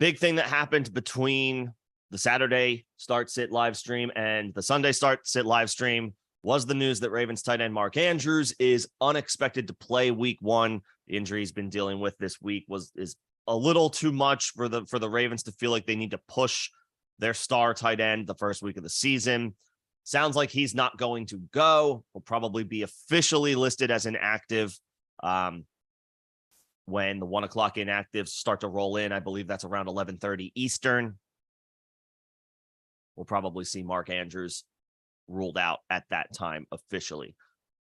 Big thing that happened between the Saturday start sit live stream and the Sunday start sit live stream was the news that Ravens tight end Mark Andrews is unexpected to play week 1. The injury he's been dealing with this week is a little too much for the Ravens to feel like they need to push their star tight end the first week of the season. Sounds like he's not going to go. Will probably be officially listed as inactive when the 1 o'clock inactives start to roll in. I believe that's around 11:30 Eastern. We'll probably see Mark Andrews ruled out at that time officially.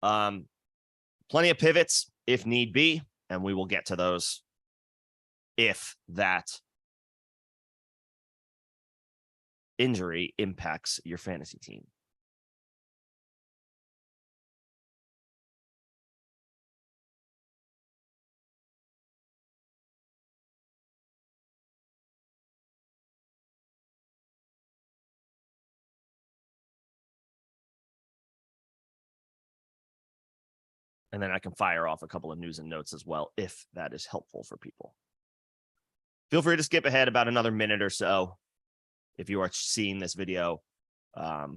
Plenty of pivots if need be, and we will get to those if that injury impacts your fantasy team. And then I can fire off a couple of news and notes as well, if that is helpful for people. Feel free to skip ahead about another minute or so if you are seeing this video after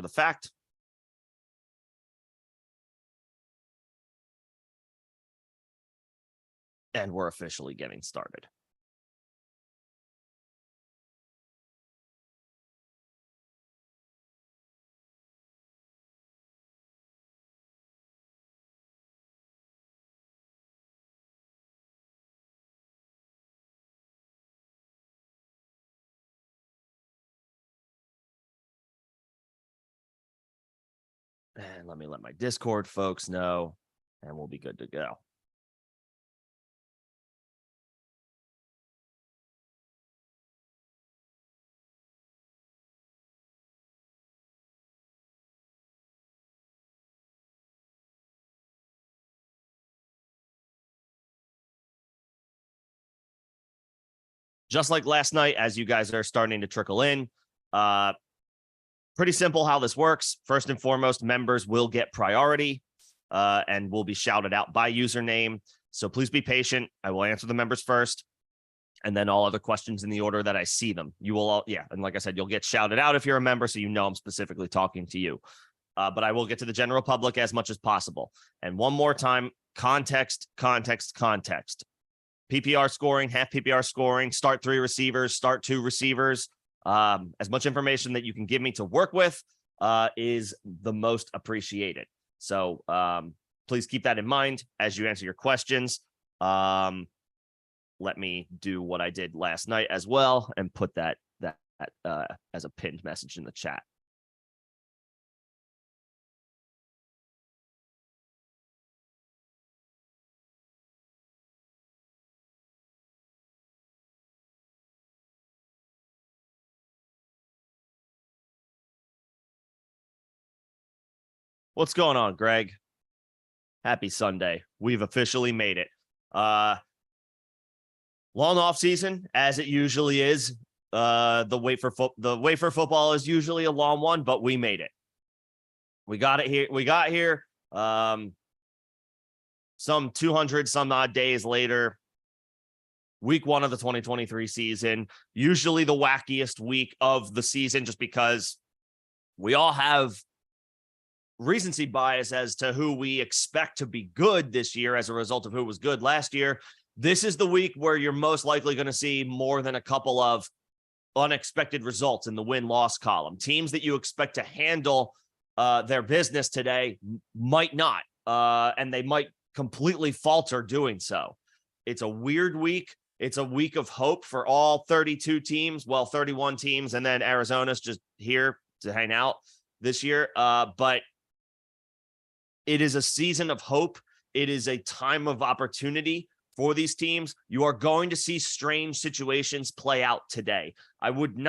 the fact. And we're officially getting started. And let me let my Discord folks know, and we'll be good to go. Just like last night, as you guys are starting to trickle in, pretty simple how this works. First and foremost, members will get priority and will be shouted out by username. So please be patient. I will answer the members first, and then all other questions in the order that I see them. You will all, and like I said, you'll get shouted out if you're a member, so you know I'm specifically talking to you. But I will get to the general public as much as possible. And one more time, context, context, context. PPR scoring, half PPR scoring, start 3 receivers, start 2 receivers. As much information that you can give me to work with is the most appreciated. So please keep that in mind as you answer your questions. Let me do what I did last night as well and put that as a pinned message in the chat. What's going on, Greg? Happy Sunday. We've officially made it. Long off season, as it usually is. The wait for football is usually a long one, but we made it. We got it here. We got here. Some 200 some odd days later. Week 1 of the 2023 season. Usually the wackiest week of the season, just because we all have recency bias as to who we expect to be good this year as a result of who was good last year. This is the week where you're most likely going to see more than a couple of unexpected results in the win-loss column. Teams that you expect to handle their business today might not, and they might completely falter doing so. It's a weird week. It's a week of hope for all 32 teams, well, 31 teams, and then Arizona's just here to hang out this year. But it is a season of hope. It is a time of opportunity for these teams. You are going to see strange situations play out today. I wouldn't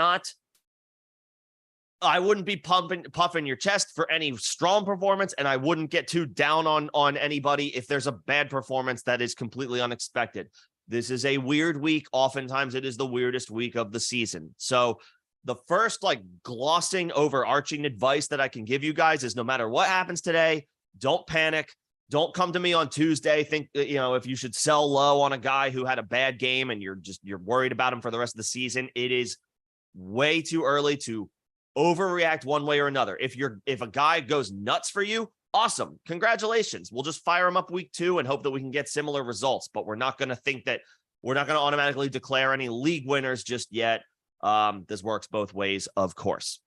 be puffing your chest for any strong performance, and I wouldn't get too down on anybody if there's a bad performance that is completely unexpected. This is a weird week. Oftentimes it is the weirdest week of the season. So the first glossing overarching advice that I can give you guys is no matter what happens today, don't panic. Don't come to me on Tuesday. Think, if you should sell low on a guy who had a bad game and you're worried about him for the rest of the season. It is way too early to overreact one way or another. If a guy goes nuts for you, awesome. Congratulations. We'll just fire him up week 2 and hope that we can get similar results. But we're not going to automatically declare any league winners just yet. This works both ways, of course.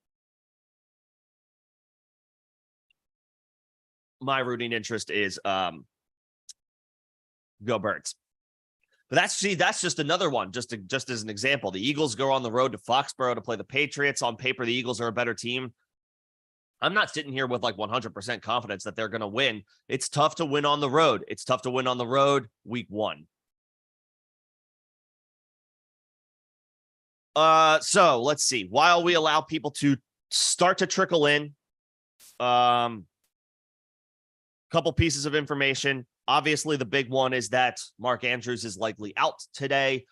My rooting interest is go Birds. But that's just another one, just as an example. The Eagles go on the road to Foxborough to play the Patriots. On paper, the Eagles are a better team. I'm not sitting here with like 100% confidence that they're going to win. It's tough to win on the road. It's tough to win on the road week 1. So let's see. While we allow people to start to trickle in, couple pieces of information. Obviously, the big one is that Mark Andrews is likely out today.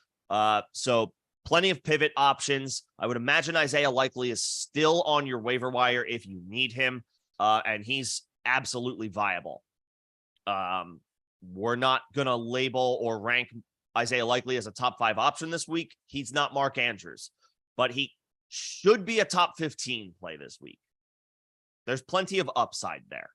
So plenty of pivot options. I would imagine Isaiah Likely is still on your waiver wire if you need him, and he's absolutely viable. We're not going to label or rank Isaiah Likely as a top 5 option this week. He's not Mark Andrews, but he should be a top 15 play this week. There's plenty of upside there.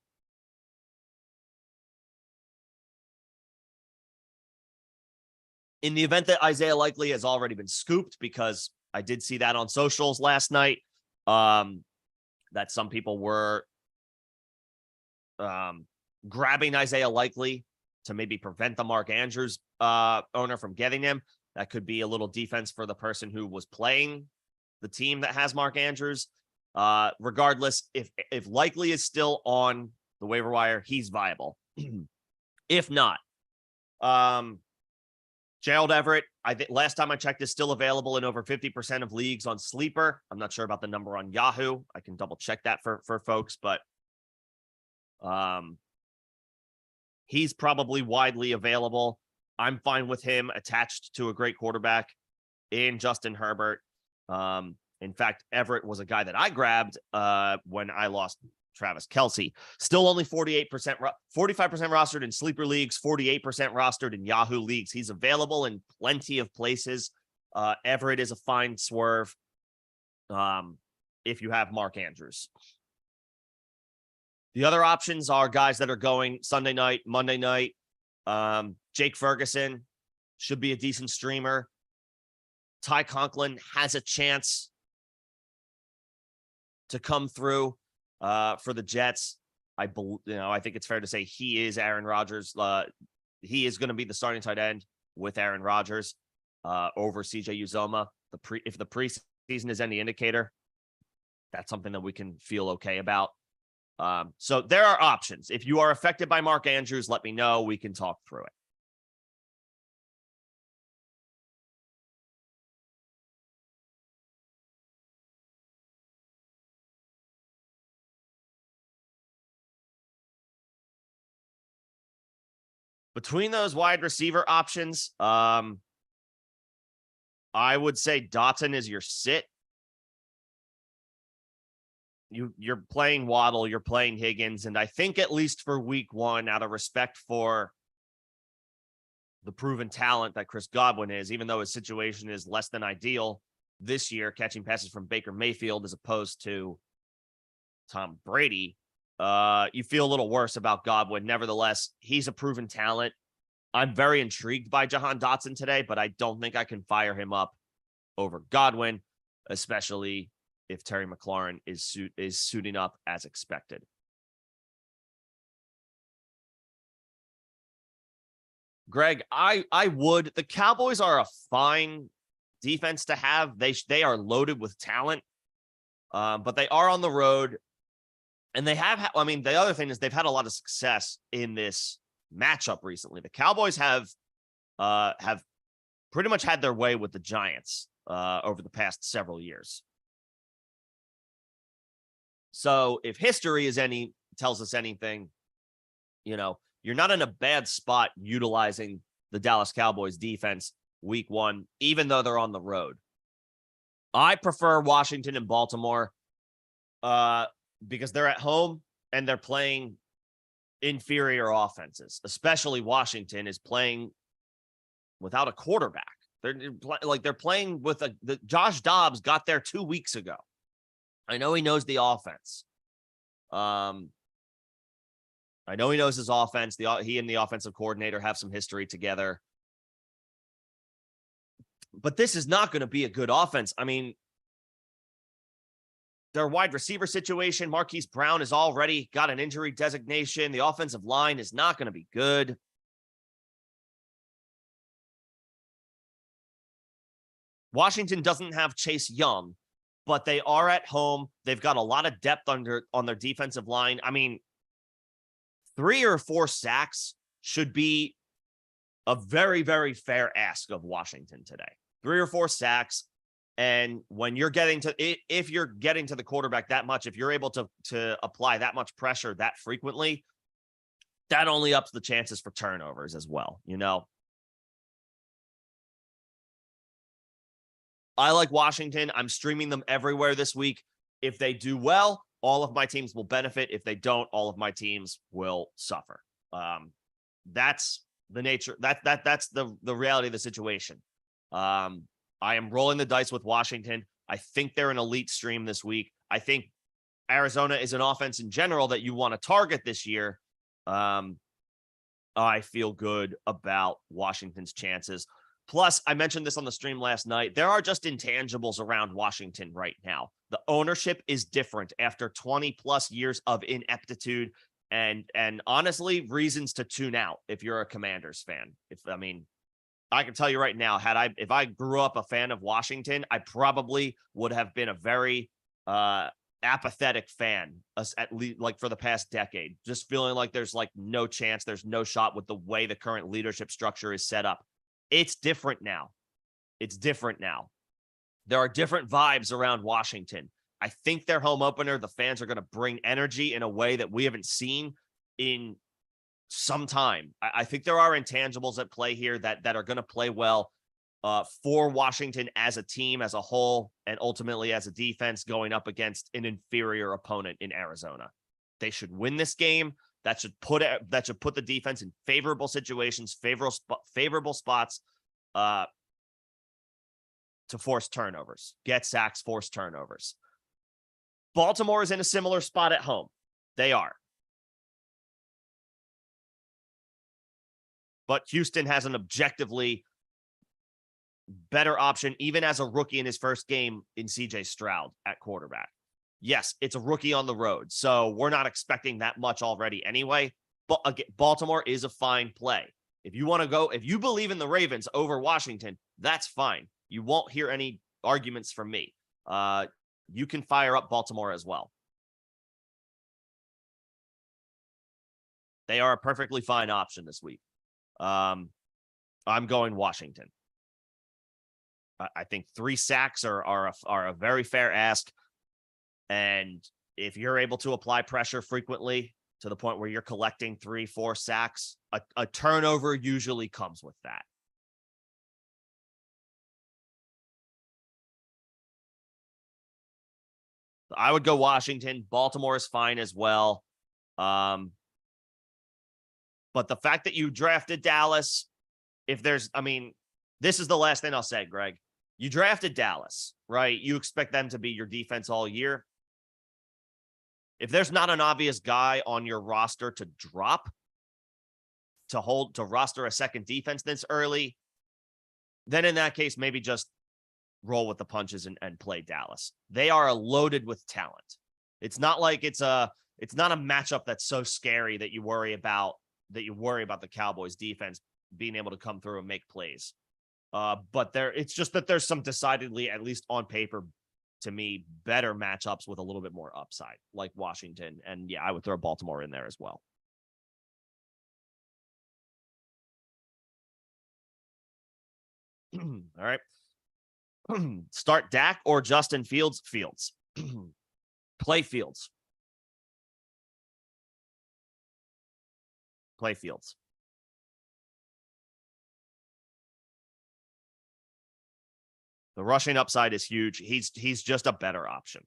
In the event that Isaiah Likely has already been scooped, because I did see that on socials last night, that some people were grabbing Isaiah Likely to maybe prevent the Mark Andrews owner from getting him. That could be a little defense for the person who was playing the team that has Mark Andrews. Regardless, if Likely is still on the waiver wire, he's viable. If not, Gerald Everett, I think last time I checked, is still available in over 50% of leagues on Sleeper. I'm not sure about the number on Yahoo. I can double check that for folks, but he's probably widely available. I'm fine with him attached to a great quarterback in Justin Herbert. In fact, Everett was a guy that I grabbed when I lost Travis Kelce. Still only 45% rostered in Sleeper leagues, 48% rostered in Yahoo leagues. He's available in plenty of places. Everett is a fine swerve if you have Mark Andrews. The other options are guys that are going Sunday night, Monday night. Jake Ferguson should be a decent streamer. Ty Conklin has a chance to come through for the Jets. I think it's fair to say he is Aaron Rodgers. He is going to be the starting tight end with Aaron Rodgers over CJ Uzomah. If the preseason is any indicator, that's something that we can feel okay about. So there are options. If you are affected by Mark Andrews, let me know. We can talk through it. Between those wide receiver options, I would say Dotson is your sit. You're playing Waddle, you're playing Higgins, and I think at least for week 1, out of respect for the proven talent that Chris Godwin is, even though his situation is less than ideal this year, catching passes from Baker Mayfield as opposed to Tom Brady, you feel a little worse about Godwin. Nevertheless, he's a proven talent. I'm very intrigued by Jahan Dotson today, but I don't think I can fire him up over Godwin, especially if Terry McLaurin is suiting up as expected. Greg, I would. The Cowboys are a fine defense to have. They are loaded with talent, but they are on the road. And they have, the other thing is they've had a lot of success in this matchup recently. The Cowboys have pretty much had their way with the Giants over the past several years. So if history tells us anything, you're not in a bad spot utilizing the Dallas Cowboys defense week 1, even though they're on the road. I prefer Washington and Baltimore because they're at home and they're playing inferior offenses, especially Washington is playing without a quarterback. They're playing with Josh Dobbs got there 2 weeks ago. I know he knows the offense. I know he knows his offense. He and the offensive coordinator have some history together. But this is not going to be a good offense. I mean, their wide receiver situation, Marquise Brown has already got an injury designation. The offensive line is not going to be good. Washington doesn't have Chase Young, but they are at home. They've got a lot of depth on their defensive line. I mean, 3 or 4 sacks should be a very, very fair ask of Washington today. 3 or 4 sacks. And when you're getting to, if you're getting to the quarterback that much, if you're able to apply that much pressure that frequently, that only ups the chances for turnovers as well. You know, I like Washington. I'm streaming them everywhere this week. If they do well, all of my teams will benefit. If they don't, all of my teams will suffer. That's the nature. That's the reality of the situation. I am rolling the dice with Washington. I think they're an elite stream this week. I think Arizona is an offense in general that you want to target this year. I feel good about Washington's chances. Plus, I mentioned this on the stream last night. There are just intangibles around Washington right now. The ownership is different after 20 plus years of ineptitude and honestly, reasons to tune out if you're a Commanders fan. I can tell you right now, if I grew up a fan of Washington, I probably would have been a very apathetic fan, at least like for the past decade, just feeling like there's like no chance, there's no shot with the way the current leadership structure is set up. It's different now. It's different now. There are different vibes around Washington. I think their home opener, the fans are going to bring energy in a way that we haven't seen in some time. I think there are intangibles at play here that are going to play well for Washington as a team, as a whole, and ultimately as a defense going up against an inferior opponent in Arizona. They should win this game. That should put the defense in favorable situations, favorable spots to force turnovers, get sacks, force turnovers. Baltimore is in a similar spot at home. They are. But Houston has an objectively better option, even as a rookie in his first game in CJ Stroud at quarterback. Yes, it's a rookie on the road, so we're not expecting that much already anyway. But again, Baltimore is a fine play. If you want to go, if you believe in the Ravens over Washington, that's fine. You won't hear any arguments from me. You can fire up Baltimore as well. They are a perfectly fine option this week. I'm going Washington. I think 3 sacks are a very fair ask. And if you're able to apply pressure frequently to the point where you're collecting 3-4 sacks, a turnover usually comes with that. I would go Washington. Baltimore is fine as well. But the fact that you drafted Dallas, this is the last thing I'll say, Greg. You drafted Dallas, right? You expect them to be your defense all year. If there's not an obvious guy on your roster to drop, to roster a second defense this early, then in that case, maybe just roll with the punches and play Dallas. They are loaded with talent. It's not like it's not a matchup that's so scary that you worry about the Cowboys defense being able to come through and make plays. But it's just that there's some decidedly, at least on paper, to me, better matchups with a little bit more upside, like Washington. And yeah, I would throw Baltimore in there as well. All right. Start Dak or Justin Fields? Fields. Play Fields. Play Fields. The rushing upside is huge. He's just a better option.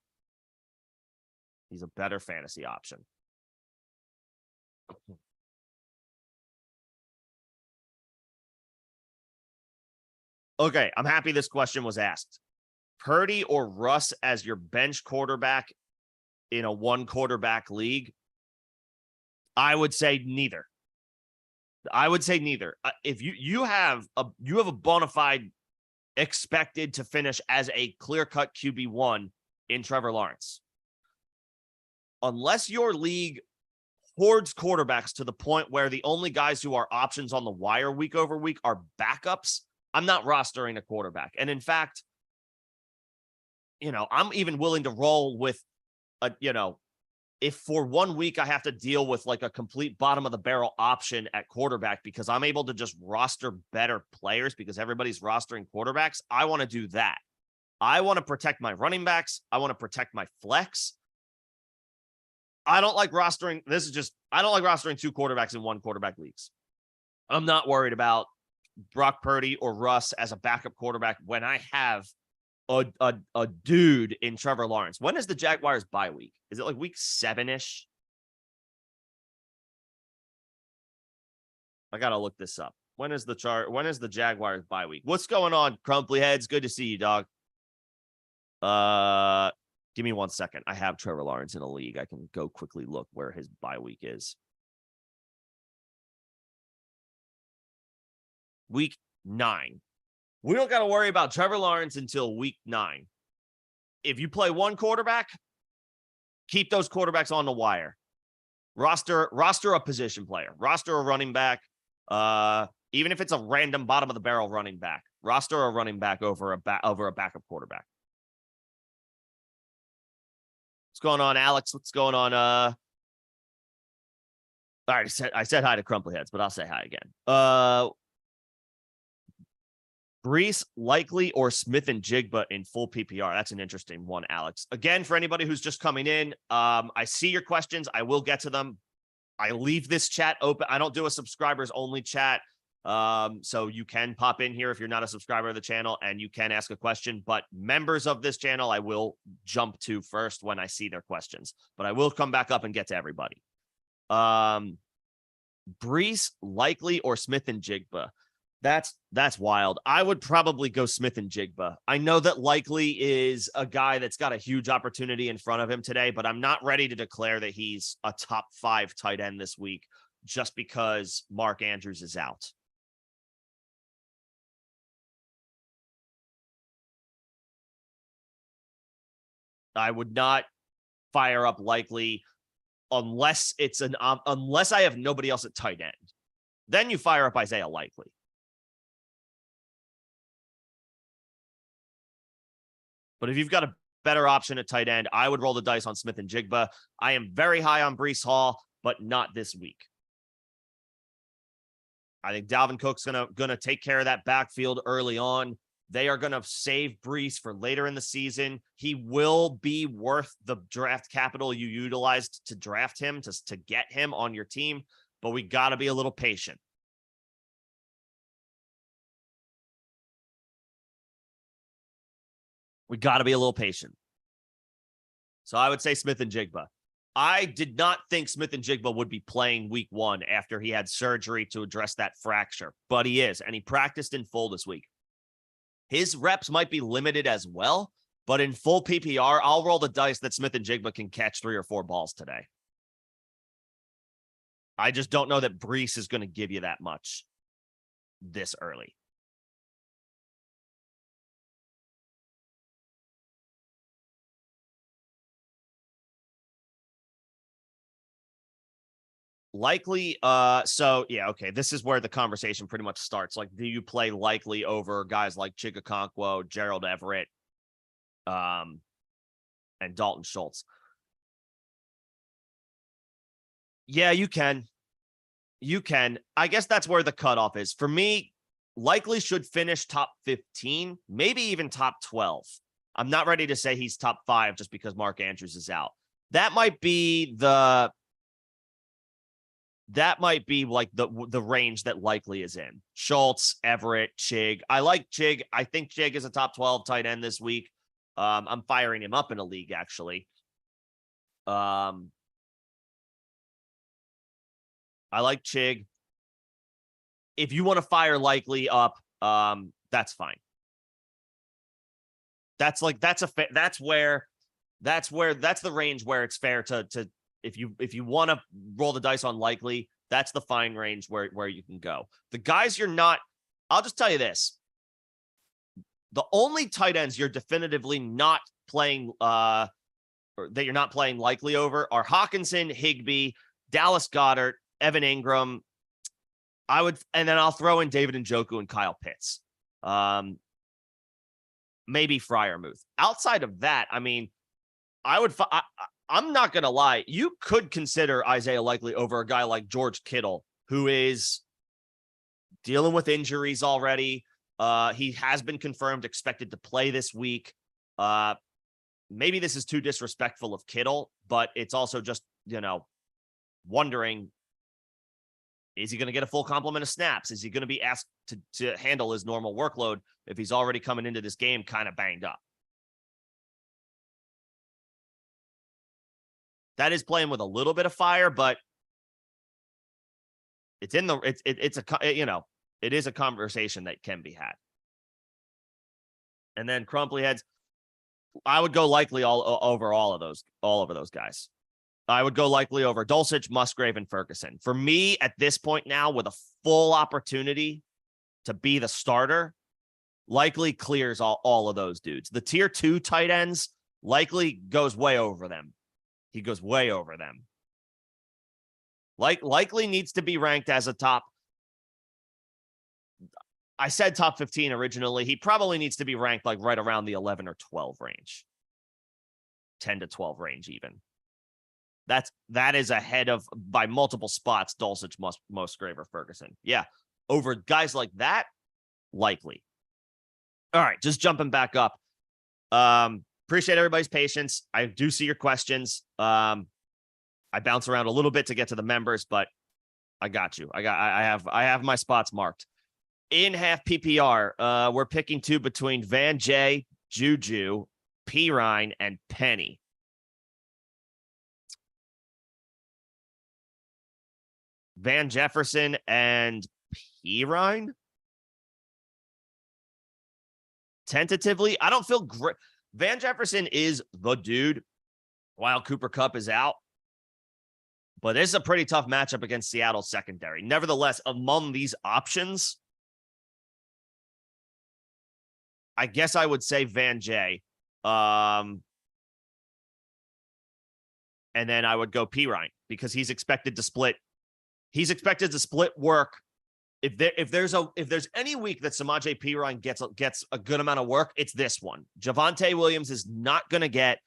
He's a better fantasy option. Okay, I'm happy this question was asked. Purdy or Russ as your bench quarterback in a one quarterback league? I would say neither. I would say neither. If you have a bona fide expected to finish as a clear-cut QB1 in Trevor Lawrence. Unless your league hoards quarterbacks to the point where the only guys who are options on the wire week over week are backups, I'm not rostering a quarterback. And in fact, I'm even willing to roll with if for 1 week I have to deal with like a complete bottom of the barrel option at quarterback because I'm able to just roster better players because everybody's rostering quarterbacks, I want to do that. I want to protect my running backs. I want to protect my flex. I don't like rostering. I don't like rostering two quarterbacks in one quarterback leagues. I'm not worried about Brock Purdy or Russ as a backup quarterback when I have a dude in Trevor Lawrence. When is the Jaguars bye week? Is it like week 7-ish? I gotta look this up. When is the Jaguars bye week? What's going on, Crumply Heads? Good to see you, dog. Give me 1 second. I have Trevor Lawrence in a league. I can go quickly look where his bye week is. Week 9. We don't got to worry about Trevor Lawrence until week 9. If you play one quarterback, keep those quarterbacks on the wire. Roster a position player. Roster a running back. Even if it's a random bottom of the barrel running back. Roster a running back over a backup quarterback. What's going on, Alex? What's going on? All right, I said hi to Crumply Heads, but I'll say hi again. Brees, Likely, or Smith and Jigba in full PPR? That's an interesting one, Alex. Again, for anybody who's just coming in, I see your questions. I will get to them. I leave this chat open. I don't do a subscribers only chat. So you can pop in here if you're not a subscriber of the channel and you can ask a question, but members of this channel, I will jump to first when I see their questions, but I will come back up and get to everybody. Brees, Likely, or Smith and Jigba? That's wild. I would probably go Smith and Jigba. I know that Likely is a guy that's got a huge opportunity in front of him today, but I'm not ready to declare that he's a top 5 tight end this week just because Mark Andrews is out. I would not fire up Likely unless unless I have nobody else at tight end. Then you fire up Isaiah Likely. But if you've got a better option at tight end, I would roll the dice on Smith and Jigba. I am very high on Breece Hall, but not this week. I think Dalvin Cook's gonna take care of that backfield early on. They are gonna save Breece for later in the season. He will be worth the draft capital you utilized to draft him to get him on your team, but we got to be a little patient. We got to be a little patient. So I would say Smith and Jigba. I did not think Smith and Jigba would be playing week 1 after he had surgery to address that fracture, but he is, and he practiced in full this week. His reps might be limited as well, but in full PPR, I'll roll the dice that Smith and Jigba can catch 3 or 4 balls today. I just don't know that Breece is going to give you that much this early. Likely, so yeah, okay. This is where the conversation pretty much starts. Like, do you play Likely over guys like Chigakonkwo, Gerald Everett, and Dalton Schultz? Yeah, you can. You can. I guess that's where the cutoff is. For me, Likely should finish top 15, maybe even top 12. I'm not ready to say he's top 5 just because Mark Andrews is out. That might be like the range that Likely is in. Schultz, Everett, Chig. I like Chig. I think Chig is a top 12 tight end this week. I'm firing him up in a league, actually. I like Chig. If you want to fire Likely up, that's fine. That's the range where it's fair to if you want to roll the dice on Likely, that's the fine range where you can go. The guys you're not, I'll just tell you this. The only tight ends you're definitively not playing, or that you're not playing Likely over, are Hawkinson, Higbee, Dallas Goedert, Evan Ingram. And then I'll throw in David Njoku and Kyle Pitts. Maybe Freiermuth. Outside of that, I mean, I'm not going to lie. You could consider Isaiah Likely over a guy like George Kittle, who is dealing with injuries already. He has been confirmed expected to play this week. Maybe this is too disrespectful of Kittle, but it's also just, wondering, is he going to get a full complement of snaps? Is he going to be asked to handle his normal workload if he's already coming into this game kind of banged up? That is playing with a little bit of fire, but it's it is a conversation that can be had. And then Crumply Heads, I would go Likely over those guys. I would go Likely over Dulcich, Musgrave, and Ferguson. For me, at this point now, with a full opportunity to be the starter, Likely clears all of those dudes. The tier 2 tight ends, Likely goes way over them. He goes way over them. Likely needs to be ranked as a top. I said top 15 originally. He probably needs to be ranked like right around the 11 or 12 range. 10 to 12 range even. That is ahead of, by multiple spots, Dulcich, Musgrave, or Ferguson. Yeah, over guys like that, Likely. All right, just jumping back up. Appreciate everybody's patience. I do see your questions. I bounce around a little bit to get to the members, but I got you. I have my spots marked. In half PPR, we're picking two between Van Jay, Juju, Pirine, and Penny. Van Jefferson and Pirine? Tentatively, I don't feel great. Van Jefferson is the dude while Cooper Kupp is out. But this is a pretty tough matchup against Seattle's secondary. Nevertheless, among these options, I guess I would say Van Jay. And then I would go Pirine because he's expected to split. He's expected to split work. If there's any week that Samaje Perine gets a good amount of work, it's this one. Javonte Williams is not going to get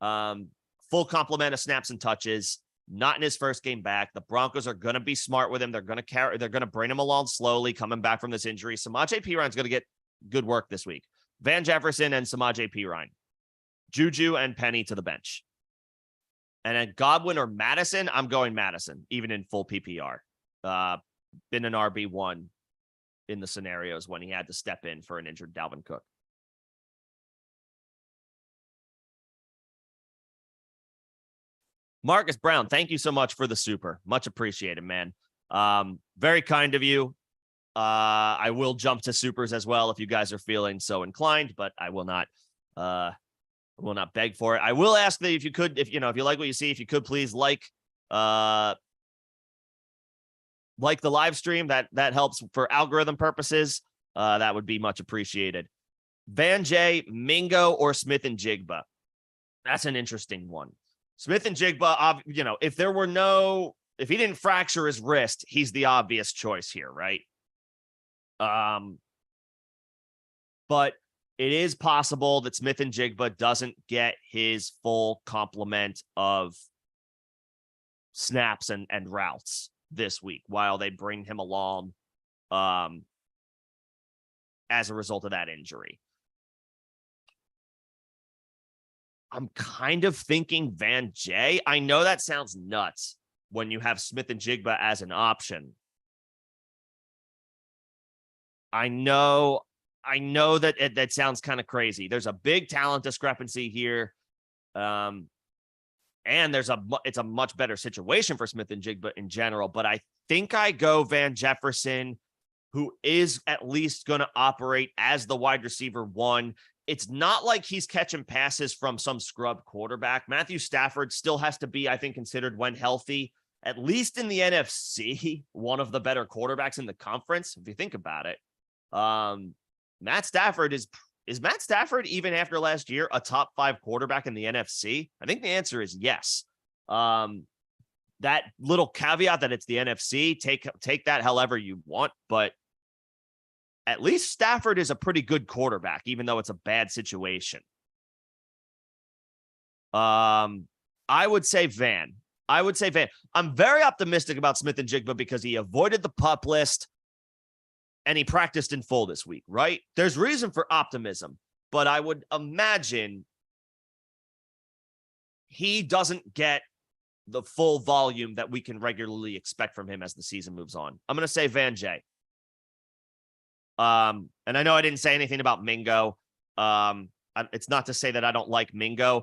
full complement of snaps and touches. Not in his first game back. The Broncos are going to be smart with him. They're going to bring him along slowly, coming back from this injury. Samaje Perine's going to get good work this week. Van Jefferson and Samaje Perine, Juju and Penny to the bench. And then Godwin or Madison, I'm going Madison, even in full PPR. Been an RB1 in the scenarios when he had to step in for an injured Dalvin Cook. Marcus Brown, thank you so much for the super. Much appreciated, man. Very kind of you. I will jump to supers as well if you guys are feeling so inclined, but I will not beg for it. I will ask that if you like what you see, if you could please like the live stream, that helps for algorithm purposes. That would be much appreciated. Van Jay, Mingo, or Smith and Jigba. That's an interesting one. Smith and Jigba, if he didn't fracture his wrist, he's the obvious choice here, right? But it is possible that Smith and Jigba doesn't get his full complement of snaps and routes this week while they bring him along as a result of that injury. I'm kind of thinking Van Jay. I know that sounds nuts when you have Smith and Jigba as an option. I know that sounds kind of crazy. There's a big talent discrepancy here. And it's a much better situation for Smith and Jigba in general, but I think I go Van Jefferson, who is at least going to operate as the wide receiver one. It's not like he's catching passes from some scrub quarterback. Matthew Stafford still has to be, I think, considered when healthy, at least in the NFC, one of the better quarterbacks in the conference, if you think about it. Matt Stafford is Matt Stafford, even after last year, a top 5 quarterback in the NFC? I think the answer is yes. That little caveat that it's the NFC, take that however you want, but at least Stafford is a pretty good quarterback, even though it's a bad situation. I would say Van. I'm very optimistic about Smith and Jigba because he avoided the PUP list and he practiced in full this week, right? There's reason for optimism, but I would imagine he doesn't get the full volume that we can regularly expect from him as the season moves on. I'm going to say Van J. And I know I didn't say anything about Mingo. It's not to say that I don't like Mingo.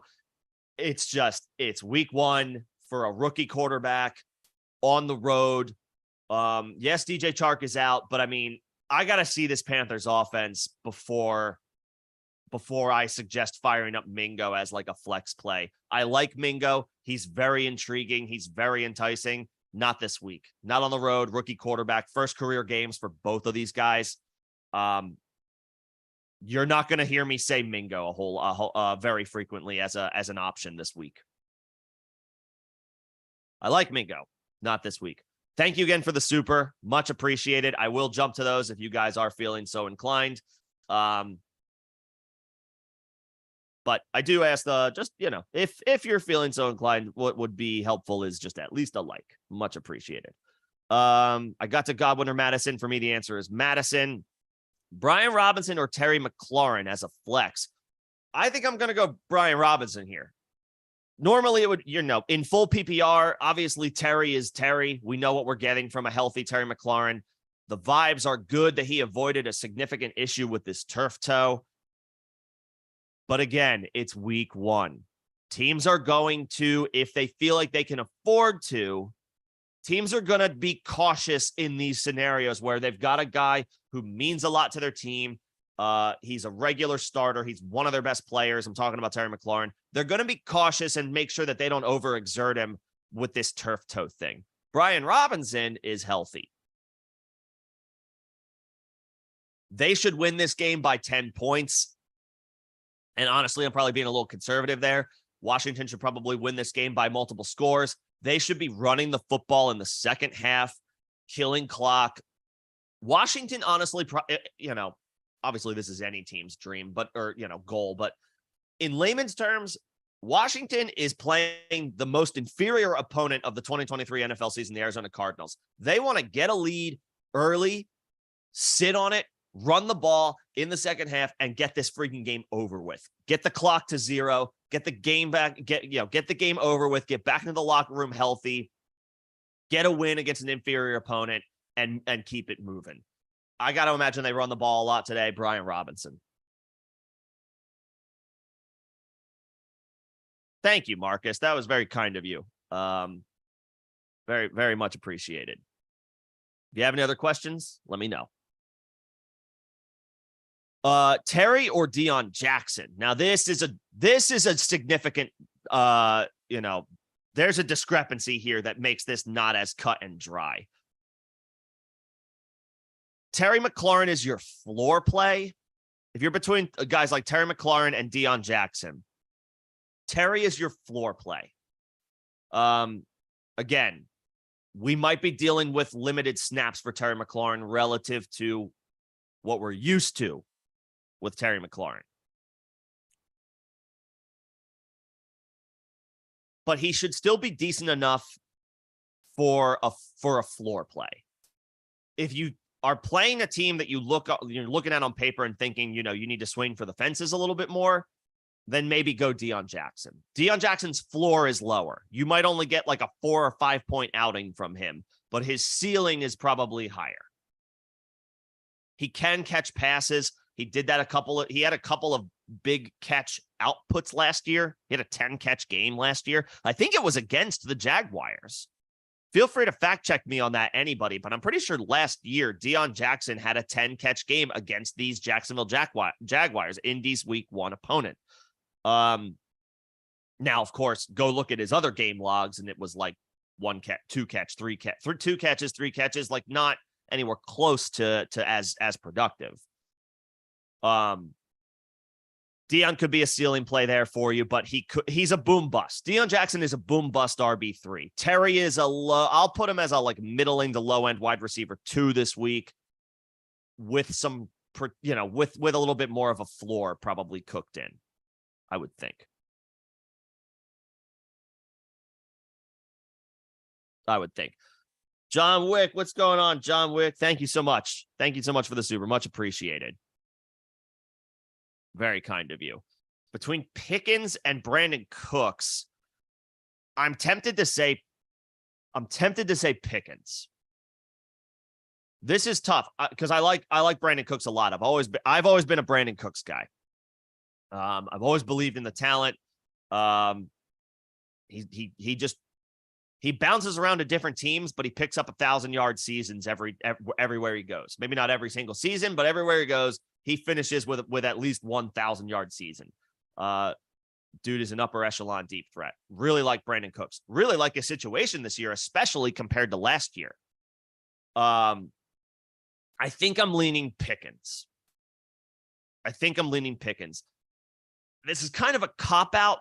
It's just, it's week 1 for a rookie quarterback on the road. Yes, DJ Chark is out, but I mean, I got to see this Panthers offense before I suggest firing up Mingo as like a flex play. I like Mingo. He's very intriguing. He's very enticing. Not this week. Not on the road. Rookie quarterback. First career games for both of these guys. You're not going to hear me say Mingo very frequently as an option this week. I like Mingo. Not this week. Thank you again for the super. Much appreciated. I will jump to those if you guys are feeling so inclined. But I do ask if you're feeling so inclined, what would be helpful is just at least a like. Much appreciated. I got to Godwin or Madison. For me, the answer is Madison. Brian Robinson or Terry McLaurin as a flex. I think I'm going to go Brian Robinson here. Normally, it would, in full PPR, obviously Terry is Terry. We know what we're getting from a healthy Terry McLaurin. The vibes are good that he avoided a significant issue with this turf toe. But again, it's week 1. Teams are going to, if they feel like they can afford to, teams are going to be cautious in these scenarios where they've got a guy who means a lot to their team. He's a regular starter. He's one of their best players. I'm talking about Terry McLaurin. They're going to be cautious and make sure that they don't overexert him with this turf toe thing. Brian Robinson is healthy. They should win this game by 10 points. And honestly, I'm probably being a little conservative there. Washington should probably win this game by multiple scores. They should be running the football in the second half, killing clock. Washington, honestly, obviously this is any team's dream, goal. But in layman's terms, Washington is playing the most inferior opponent of the 2023 NFL season, the Arizona Cardinals. They want to get a lead early, sit on it, run the ball in the second half, and get this freaking game over with. Get the clock to 0, get the game back, get the game over with, get back into the locker room healthy, get a win against an inferior opponent, and keep it moving. I got to imagine they run the ball a lot today. Brian Robinson. Thank you, Marcus. That was very kind of you. Very, very much appreciated. If you have any other questions, let me know. Terry or Deion Jackson. Now, this is a significant, there's a discrepancy here that makes this not as cut and dry. Terry McLaurin is your floor play. If you're between guys like Terry McLaurin and Deion Jackson, Terry is your floor play. Again, we might be dealing with limited snaps for Terry McLaurin relative to what we're used to with Terry McLaurin. But he should still be decent enough for a floor play. If you are playing a team that you're looking at on paper and thinking, you need to swing for the fences a little bit more, then maybe go Deion Jackson. Deion Jackson's floor is lower. You might only get like a 4 or 5 point outing from him, but his ceiling is probably higher. He can catch passes. He did that he had a couple of big catch outputs last year. He had a 10 catch game last year. I think it was against the Jaguars. Feel free to fact check me on that, anybody, but I'm pretty sure last year Deion Jackson had a 10-catch game against these Jacksonville Jaguars, Indy's week 1 opponent. Now, of course, go look at his other game logs, and it was like 1 catch, 2 catch, 3 catch, 2 catches, 3 catches, like not anywhere close to as productive. Deion could be a ceiling play there for you, but he's a boom bust. Deion Jackson is a boom bust RB3. Terry is I'll put him as a like middling to low end wide receiver 2 this week, with some, with a little bit more of a floor probably cooked in, I would think. John Wick, what's going on, John Wick? Thank you so much. Thank you so much for the super. Much appreciated. Very kind of you. Between Pickens and Brandon Cooks, I'm tempted to say Pickens. This is tough because I like Brandon Cooks a lot. I've always been a Brandon Cooks guy. I've always believed in the talent. He bounces around to different teams, but he picks up 1,000-yard seasons everywhere he goes. Maybe not every single season, but everywhere he goes, he finishes with at least 1,000-yard season. Dude is an upper echelon deep threat. Really like Brandon Cooks. Really like his situation this year, especially compared to last year. I think I'm leaning Pickens. This is kind of a cop-out,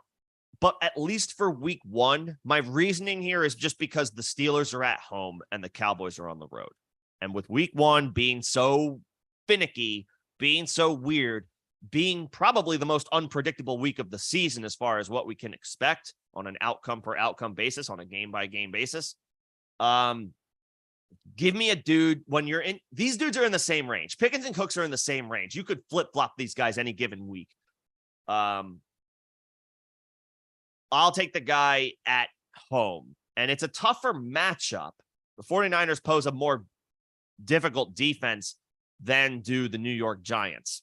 but at least for week 1, my reasoning here is just because the Steelers are at home and the Cowboys are on the road. And with week 1 being so finicky, being so weird, being probably the most unpredictable week of the season as far as what we can expect on an outcome per outcome basis, on a game by game basis. Give me a dude when you're in. These dudes are in the same range. Pickens and Cooks are in the same range. You could flip flop these guys any given week. I'll take the guy at home, and it's a tougher matchup. The 49ers pose a more difficult defense than do the New York Giants.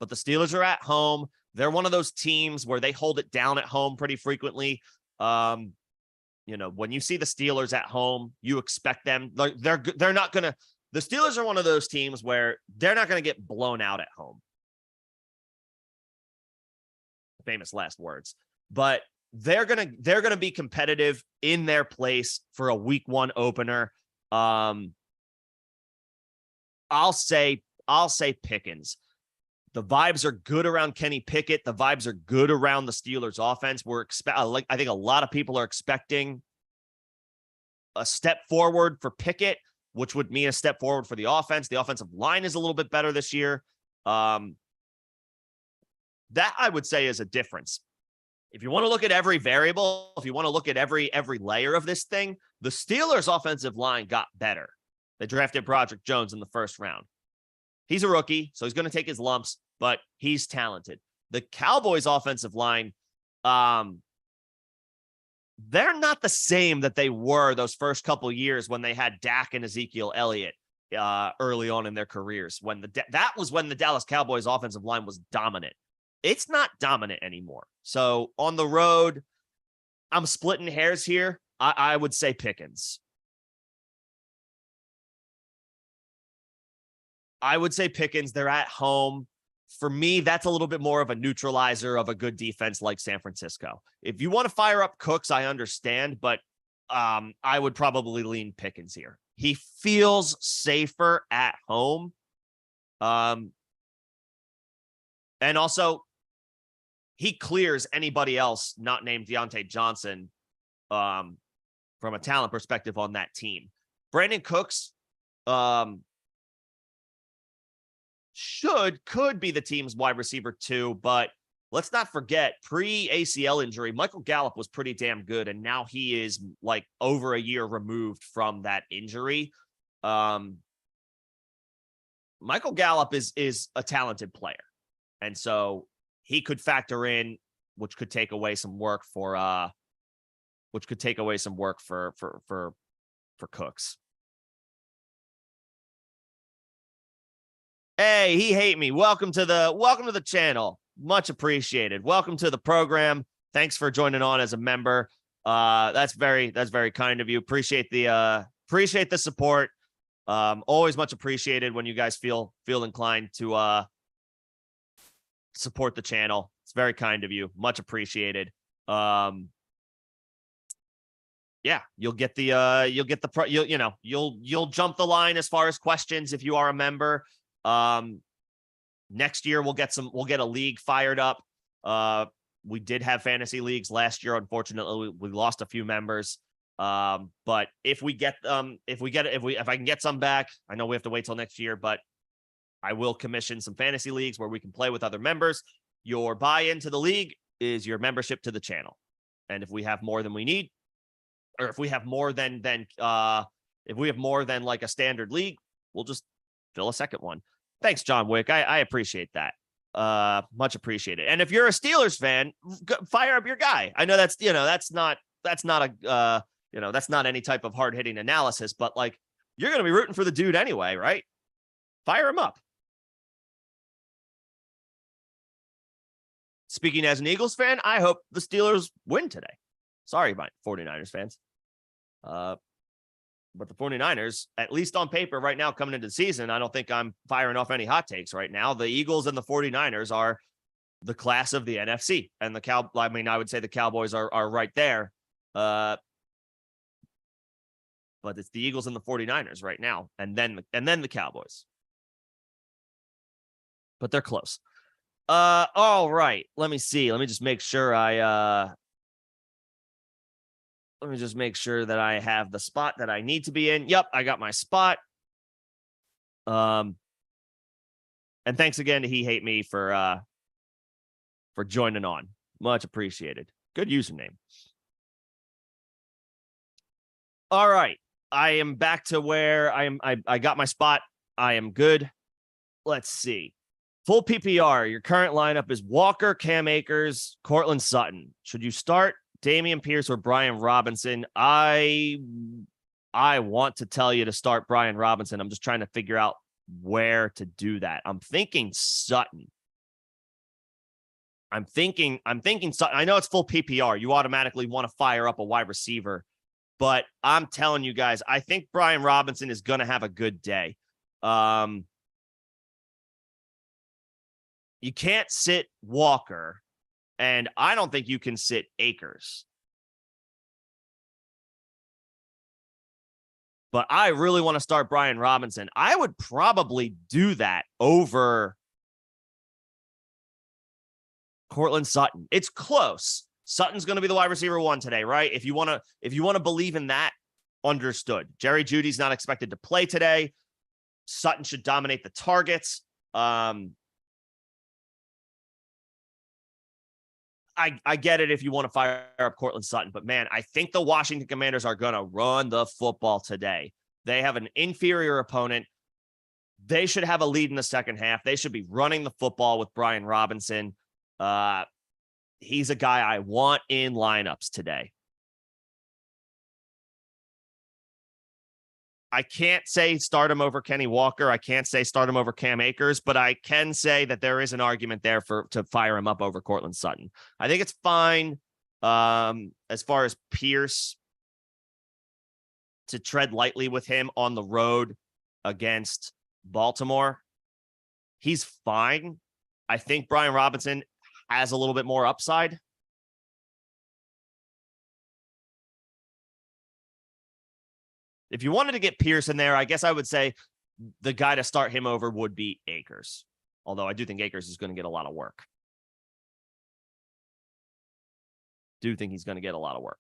But the Steelers are at home. They're one of those teams where they hold it down at home pretty frequently. When you see the Steelers at home, you expect them. They're not going to. The Steelers are one of those teams where they're not going to get blown out at home. Famous last words, but they're gonna be competitive in their place for a week 1 opener. I'll say Pickens. The vibes are good around Kenny Pickett. The vibes are good around the Steelers offense. I think a lot of people are expecting a step forward for Pickett, which would mean a step forward for the offense. The offensive line is a little bit better this year. That I would say is a difference. If you want to look at every variable, if you want to look at every layer of this thing, the Steelers' offensive line got better. They drafted Broderick Jones in the first round. He's a rookie, so he's going to take his lumps, but he's talented. The Cowboys' offensive line, they're not the same that they were those first couple years when they had Dak and Ezekiel Elliott early on in their careers. That was when the Dallas Cowboys' offensive line was dominant. It's not dominant anymore. So on the road, I'm splitting hairs here. I would say Pickens. They're at home. For me, that's a little bit more of a neutralizer of a good defense like San Francisco. If you want to fire up Cooks, I understand, but I would probably lean Pickens here. He feels safer at home. And also, he clears anybody else not named Deontay Johnson from a talent perspective on that team. Brandon Cooks could be the team's wide receiver 2, but let's not forget, pre-ACL injury, Michael Gallup was pretty damn good, and now he is like over a year removed from that injury. Michael Gallup is a talented player, and so he could factor in, which could take away some work for Cooks. Hey, he hate me. Welcome to the channel. Much appreciated. Welcome to the program. Thanks for joining on as a member. That's very kind of you. Appreciate the support. Always much appreciated when you guys feel inclined to support the channel. It's very kind of you. Much appreciated. Yeah, you'll get the you'll jump the line as far as questions if you are a member. Next year we'll get a league fired up. We did have fantasy leagues last year. Unfortunately, we lost a few members. But if I can get some back, I know we have to wait till next year, but I will commission some fantasy leagues where we can play with other members. Your buy-in to the league is your membership to the channel. And if we have more than we need, or if we have more than like a standard league, we'll just fill a second one. Thanks, John Wick. I appreciate that. Much appreciated. And if you're a Steelers fan, fire up your guy. I know that's not any type of hard-hitting analysis, but like, you're going to be rooting for the dude anyway, right? Fire him up. Speaking as an Eagles fan, I hope the Steelers win today. Sorry, my 49ers fans. But the 49ers, at least on paper right now coming into the season, I don't think I'm firing off any hot takes right now. The Eagles and the 49ers are the class of the NFC. And I would say the Cowboys are right there. But it's the Eagles and the 49ers right now. And then the Cowboys. But they're close. All right. Let me see. Let me just make sure that I have the spot that I need to be in. Yep, I got my spot. And thanks again to He Hate Me for joining on. Much appreciated. Good username. All right. I am back to where I got my spot. I am good. Let's see. Full PPR. Your current lineup is Walker, Cam Akers, Cortland Sutton. Should you start Dameon Pierce or Brian Robinson? I want to tell you to start Brian Robinson. I'm just trying to figure out where to do that. I'm thinking Sutton. I'm thinking Sutton. I know it's full PPR. You automatically want to fire up a wide receiver, but I'm telling you guys, I think Brian Robinson is going to have a good day. You can't sit Walker, and I don't think you can sit Akers. But I really want to start Brian Robinson. I would probably do that over Cortland Sutton. It's close. Sutton's going to be the wide receiver 1 today, right? If you want to believe in that, understood. Jerry Jeudy's not expected to play today. Sutton should dominate the targets. I get it if you want to fire up Cortland Sutton, but man, I think the Washington Commanders are going to run the football today. They have an inferior opponent. They should have a lead in the second half. They should be running the football with Brian Robinson. He's a guy I want in lineups today. I can't say start him over Kenny Walker. I can't say start him over Cam Akers, but I can say that there is an argument there to fire him up over Cortland Sutton. I think it's fine. As far as Pierce, to tread lightly with him on the road against Baltimore, he's fine. I think Brian Robinson has a little bit more upside. If you wanted to get Pierce in there, I guess I would say the guy to start him over would be Akers. Although I do think Akers is going to get a lot of work. Do think he's going to get a lot of work.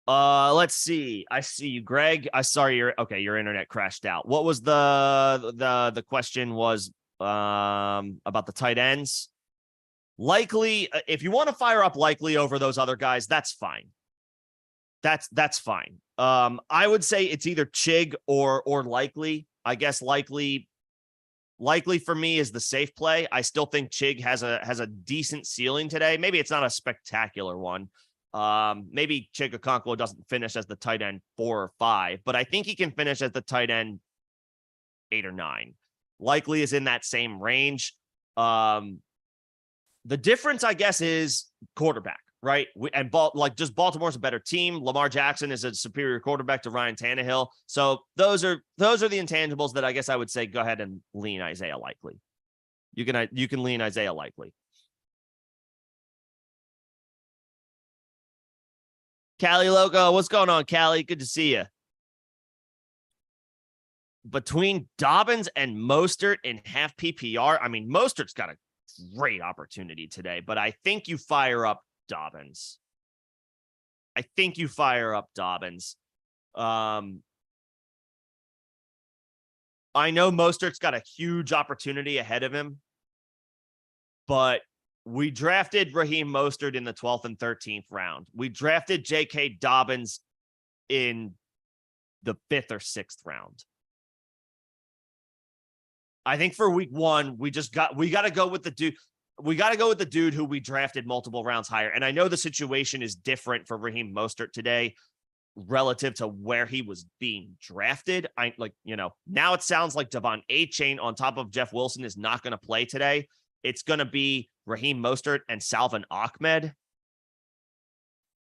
Let's see. I see you, Greg. I saw your internet crashed out. What was the question was about the tight ends? Likely, if you want to fire up Likely over those other guys, that's fine. That's fine. I would say it's either Chig or Likely. I guess Likely for me is the safe play. I still think Chig has a decent ceiling today. Maybe it's not a spectacular one. Maybe Chig Okonkwo doesn't finish as the tight end 4 or 5, but I think he can finish as the tight end 8 or 9. Likely is in that same range. The difference, I guess, is quarterback, right? Just Baltimore's a better team. Lamar Jackson is a superior quarterback to Ryan Tannehill. So those are the intangibles that I guess I would say go ahead and lean Isaiah Likely. You can lean Isaiah Likely. Callie Loco, what's going on, Callie? Good to see you. Between Dobbins and Mostert in half PPR, I mean, Mostert's got a great opportunity today, but I think you fire up Dobbins. I know Mostert's got a huge opportunity ahead of him, but we drafted Raheem Mostert in the 12th and 13th round. We drafted J.K. Dobbins in the 5th or 6th round. I think for week one, we got to go with the dude. We got to go with the dude who we drafted multiple rounds higher. And I know the situation is different for Raheem Mostert today relative to where he was being drafted. Now it sounds like Devon Achane on top of Jeff Wilson is not going to play today. It's going to be Raheem Mostert and Salvon Ahmed.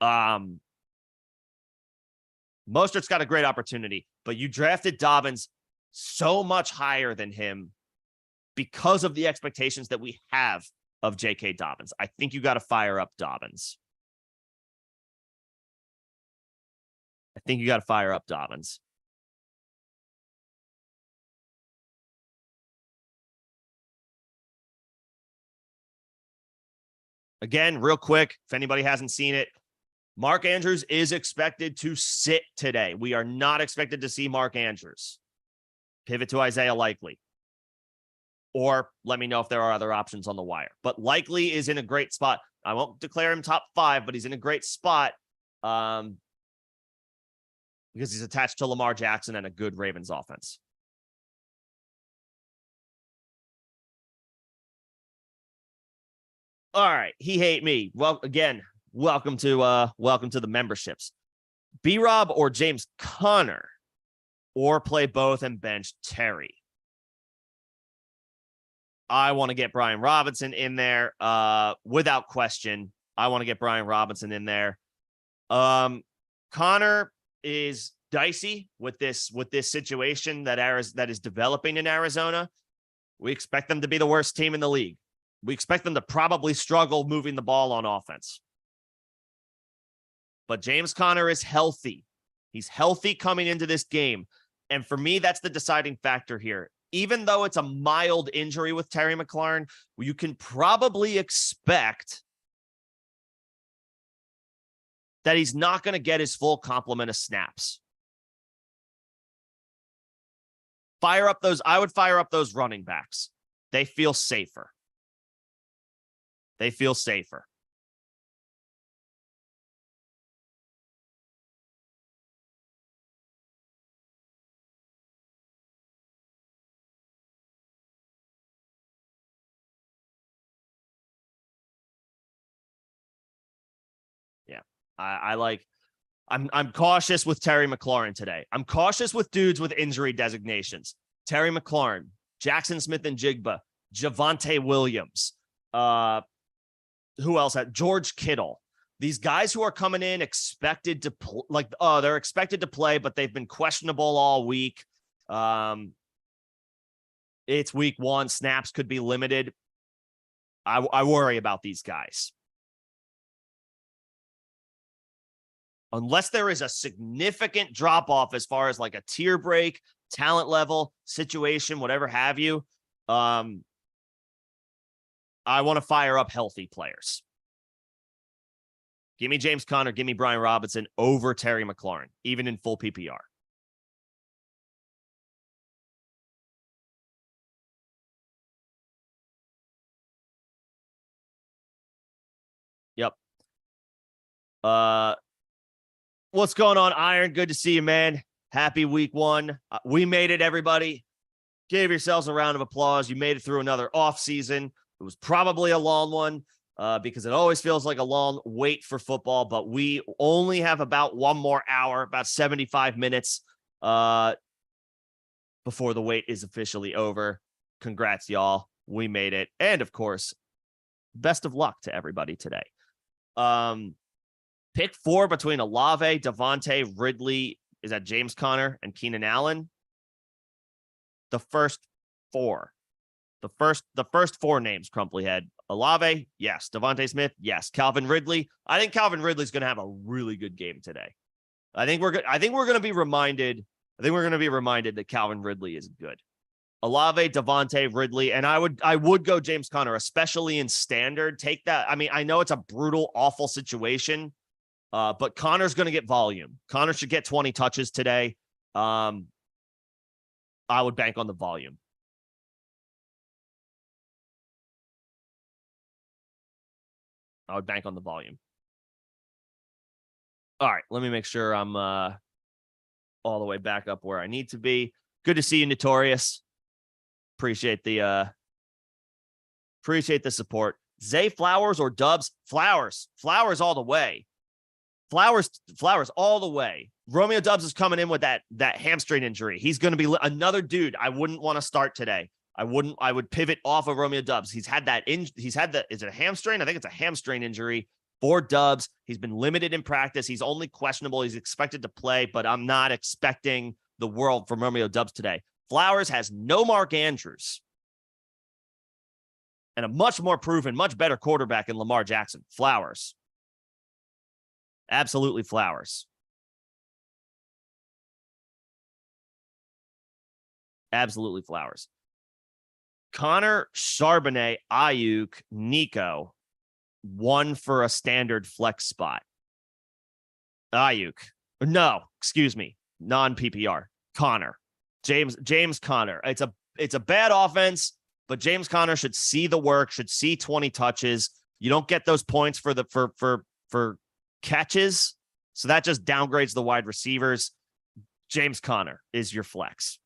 Mostert's got a great opportunity, but you drafted Dobbins so much higher than him because of the expectations that we have of J.K. Dobbins. I think you got to fire up Dobbins. Again, real quick, if anybody hasn't seen it, Mark Andrews is expected to sit today. We are not expected to see Mark Andrews. Pivot to Isaiah Likely. Or let me know if there are other options on the wire. But Likely is in a great spot. I won't declare him top 5, but he's in a great spot because he's attached to Lamar Jackson and a good Ravens offense. All right, he hate me. Well, again, welcome to the memberships. B-Rob or James Conner, or play both and bench Terry. I want to get Brian Robinson in there without question. I want to get Brian Robinson in there. Conner is dicey with this situation that is developing in Arizona. We expect them to be the worst team in the league. We expect them to probably struggle moving the ball on offense. But James Conner is healthy. He's healthy coming into this game. And for me, that's the deciding factor here. Even though it's a mild injury with Terry McLaurin, you can probably expect that he's not going to get his full complement of snaps. I would fire up those running backs. They feel safer. Yeah. I'm cautious with Terry McLaurin today. I'm cautious with dudes with injury designations. Terry McLaurin, Jackson Smith-Njigba, Javonte Williams, who else had George Kittle. These guys who are coming in expected to they're expected to play, but they've been questionable all week. It's week one. Snaps could be limited. I worry about these guys. Unless there is a significant drop off as far as like a tier break, talent level, situation, whatever have you, I want to fire up healthy players. Give me James Conner, give me Brian Robinson over Terry McLaurin, even in full PPR. Yep. What's going on, Iron? Good to see you, man. Happy week one. We made it, everybody. Give yourselves a round of applause. You made it through another off season. It was probably a long one because it always feels like a long wait for football, but we only have about one more hour, about 75 minutes before the wait is officially over. Congrats, y'all. We made it. And of course, best of luck to everybody today. Pick 4 between Olave, Devontae, Ridley, is that James Conner, and Keenan Allen? The first 4. The first 4 names, Crumply had. Olave, yes. Devontae Smith, yes. Calvin Ridley. I think Calvin Ridley's going to have a really good game today. I think we're going to be reminded. I think we're going to be reminded that Calvin Ridley is good. Olave, Devontae, Ridley, and I would go James Conner, especially in standard. Take that. I mean, I know it's a brutal, awful situation, but Connor's going to get volume. Connor should get 20 touches today. I would bank on the volume. I would bank on the volume. All right, let me make sure I'm all the way back up where I need to be. Good to see you, Notorious. Appreciate the support. Zay Flowers or Dubs? Flowers all the way. Flowers all the way. Romeo Dubs is coming in with that hamstring injury. He's going to be another dude I wouldn't want to start today. I would pivot off of Romeo Dubs. Is it a hamstring? I think it's a hamstring injury for Dubs. He's been limited in practice. He's only questionable. He's expected to play, but I'm not expecting the world from Romeo Dubs today. Flowers has no Mark Andrews and a much more proven, much better quarterback in Lamar Jackson. Flowers. Absolutely Flowers. Absolutely Flowers. Connor, Charbonnet, Ayuk, Nico, 1 for a standard flex spot. Ayuk. No, excuse me. Non-PPR. Connor. James Conner. It's a bad offense, but James Conner should see the work, should see 20 touches. You don't get those points for catches, so that just downgrades the wide receivers. James Conner is your flex.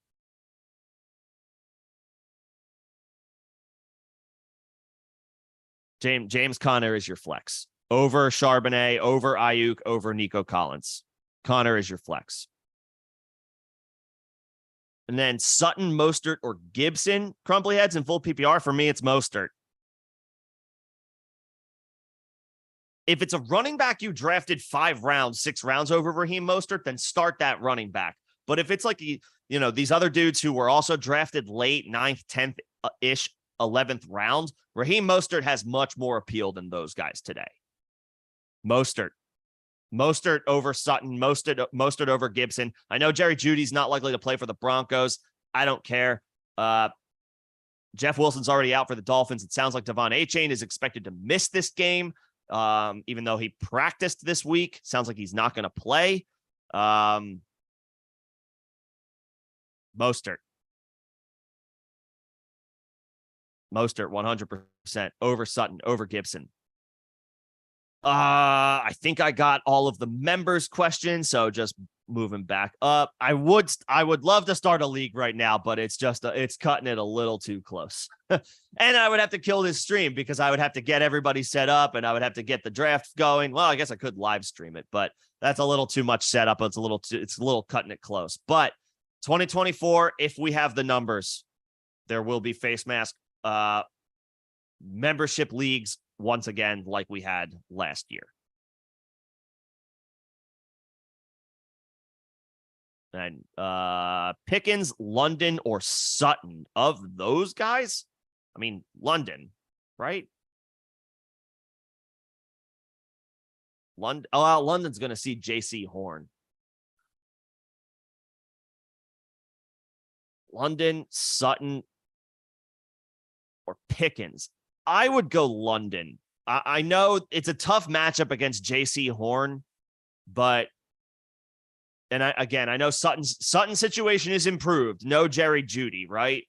James Conner is your flex. Over Charbonnet, over Ayuk, over Nico Collins. Conner is your flex. And then Sutton, Mostert, or Gibson, Crumply heads in full PPR. For me, it's Mostert. If it's a running back you drafted 5 rounds, 6 rounds over Raheem Mostert, then start that running back. But if it's like, these other dudes who were also drafted late, 9th, 10th-ish, 11th round, Raheem Mostert has much more appeal than those guys today. Mostert over Sutton, Mostert over Gibson. I know Jerry Jeudy's not likely to play for the Broncos. I don't care. Jeff Wilson's already out for the Dolphins. It sounds like Devon Achane is expected to miss this game, even though he practiced this week. Sounds like he's not going to play. Mostert, 100% over Sutton, over Gibson. I think I got all of the members' questions, so just moving back up. I would love to start a league right now, but it's cutting it a little too close. And I would have to kill this stream because I would have to get everybody set up and I would have to get the draft going. Well, I guess I could live stream it, but that's a little too much setup. It's a little cutting it close. But 2024, if we have the numbers, there will be Facemask membership leagues once again, like we had last year. And Pickens, London, or Sutton. Of those guys, I mean, London, right? London's going to see J.C. Horn. London, Sutton, or Pickens. I would go London. I know it's a tough matchup against J.C. Horn, but I know Sutton's situation is improved. No Jerry Jeudy, right?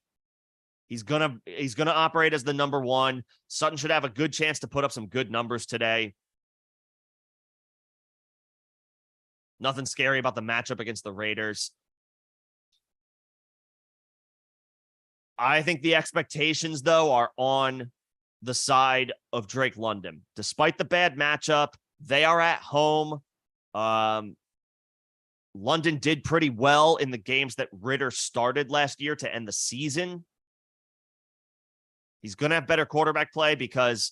He's gonna operate as the number 1. Sutton should have a good chance to put up some good numbers today. Nothing scary about the matchup against the Raiders. I think the expectations, though, are on the side of Drake London. Despite the bad matchup, they are at home. London did pretty well in the games that Ritter started last year to end the season. He's going to have better quarterback play because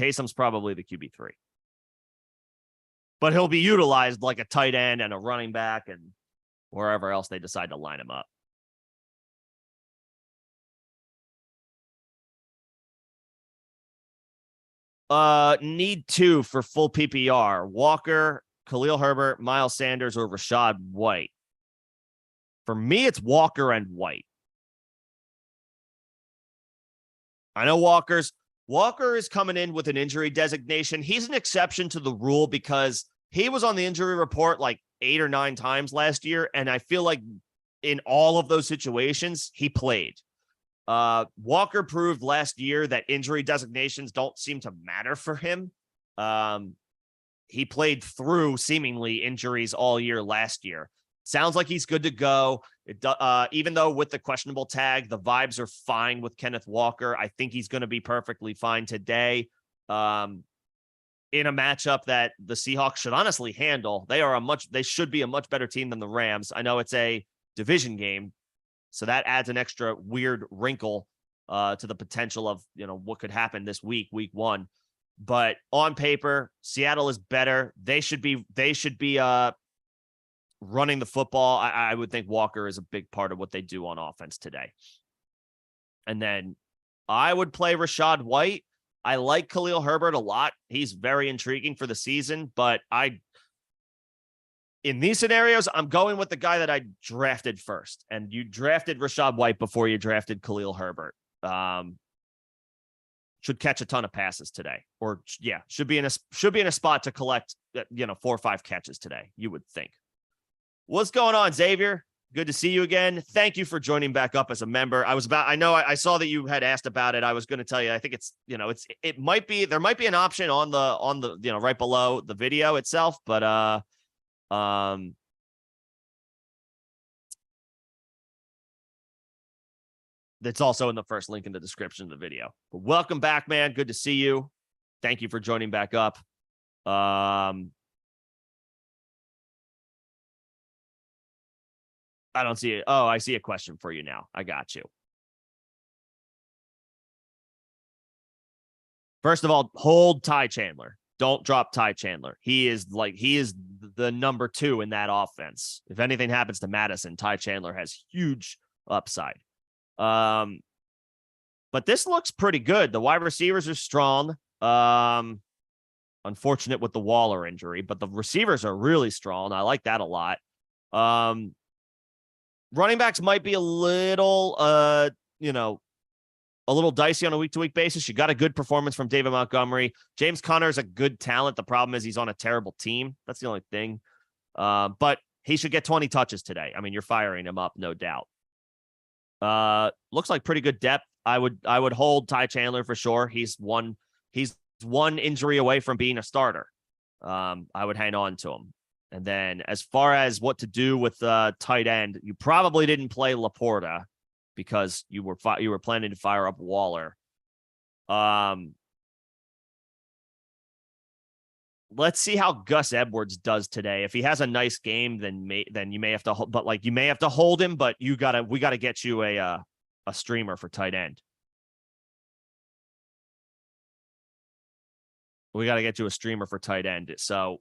Taysom's probably the QB3. But he'll be utilized like a tight end and a running back and wherever else they decide to line him up. Need 2 for full PPR. Walker, Khalil Herbert, Miles Sanders, or Rachaad White. For me, it's Walker and White. I know Walker is coming in with an injury designation. He's an exception to the rule because he was on the injury report like 8 or 9 times last year, and I feel like in all of those situations, he played. Walker proved last year that injury designations don't seem to matter for him. He played through seemingly injuries all year last year. Sounds like he's good to go. Even though with the questionable tag, the vibes are fine with Kenneth Walker. I think he's going to be perfectly fine today. In a matchup that the Seahawks should honestly handle. They should be a much better team than the Rams. I know it's a division game, so that adds an extra weird wrinkle to the potential of, what could happen this week 1. But on paper, Seattle is better. They should be running the football. I would think Walker is a big part of what they do on offense today. And then I would play Rachaad White. I like Khalil Herbert a lot. He's very intriguing for the season, but in these scenarios, I'm going with the guy that I drafted first. And you drafted Rachaad White before you drafted Khalil Herbert. Should catch a ton of passes today, or should be in a spot to collect 4 or 5 catches today, you would think. What's going on, Xavier? Good to see you again. Thank you for joining back up as a member. I saw that you had asked about it. I was going to tell you, I think there might be an option on the right below the video itself, but that's also in the first link in the description of the video. But welcome back, man. Good to see you. Thank you for joining back up. I don't see it. Oh, I see a question for you now. I got you. First of all, hold Ty Chandler. Don't drop Ty Chandler. He is the number 2 in that offense. If anything happens to Madison, Ty Chandler has huge upside. But this looks pretty good. The wide receivers are strong. Unfortunate with the Waller injury, but the receivers are really strong. I like that a lot. Running backs might be a little, a little dicey on a week-to-week basis. You got a good performance from David Montgomery. James Conner is a good talent. The problem is he's on a terrible team. That's the only thing. But he should get 20 touches today. I mean, you're firing him up, no doubt. Looks like pretty good depth. I would hold Ty Chandler for sure. He's one injury away from being a starter. I would hang on to him. And then as far as what to do with tight end, you probably didn't play Laporta because you were planning to fire up Waller. Let's see how Gus Edwards does today. If he has a nice game, then you may have to hold him, but we got to get you a streamer for tight end. We got to get you a streamer for tight end. So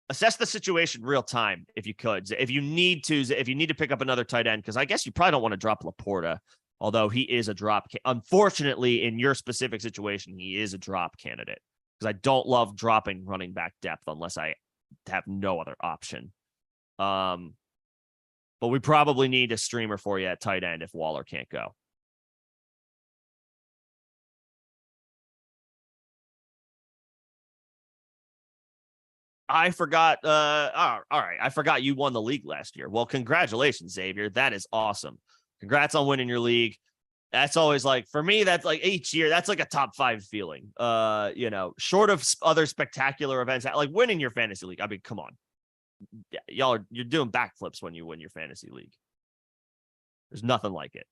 assess the situation real time if you could. If you need to pick up another tight end, because I guess you probably don't want to drop Laporta, although he is a drop. Unfortunately, in your specific situation, he is a drop candidate because I don't love dropping running back depth unless I have no other option. But we probably need a streamer for you at tight end if Waller can't go. I forgot. All right. I forgot you won the league last year. Well, congratulations, Xavier. That is awesome. Congrats on winning your league. That's always for me, that's each year, that's a top 5 feeling. Short of other spectacular events, like winning your fantasy league. I mean, come on. You're doing backflips when you win your fantasy league. There's nothing like it.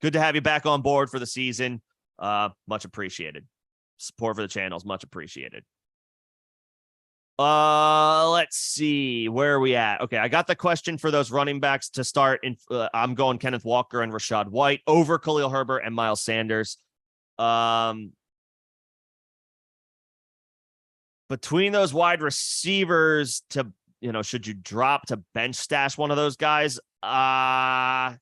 Good to have you back on board for the season. Much appreciated. Support for the channel is much appreciated. Let's see. Where are we at? Okay, I got the question for those running backs to start. I'm going Kenneth Walker and Rashad White over Khalil Herbert and Miles Sanders. Between those wide receivers, should you drop to bench stash one of those guys? Jaden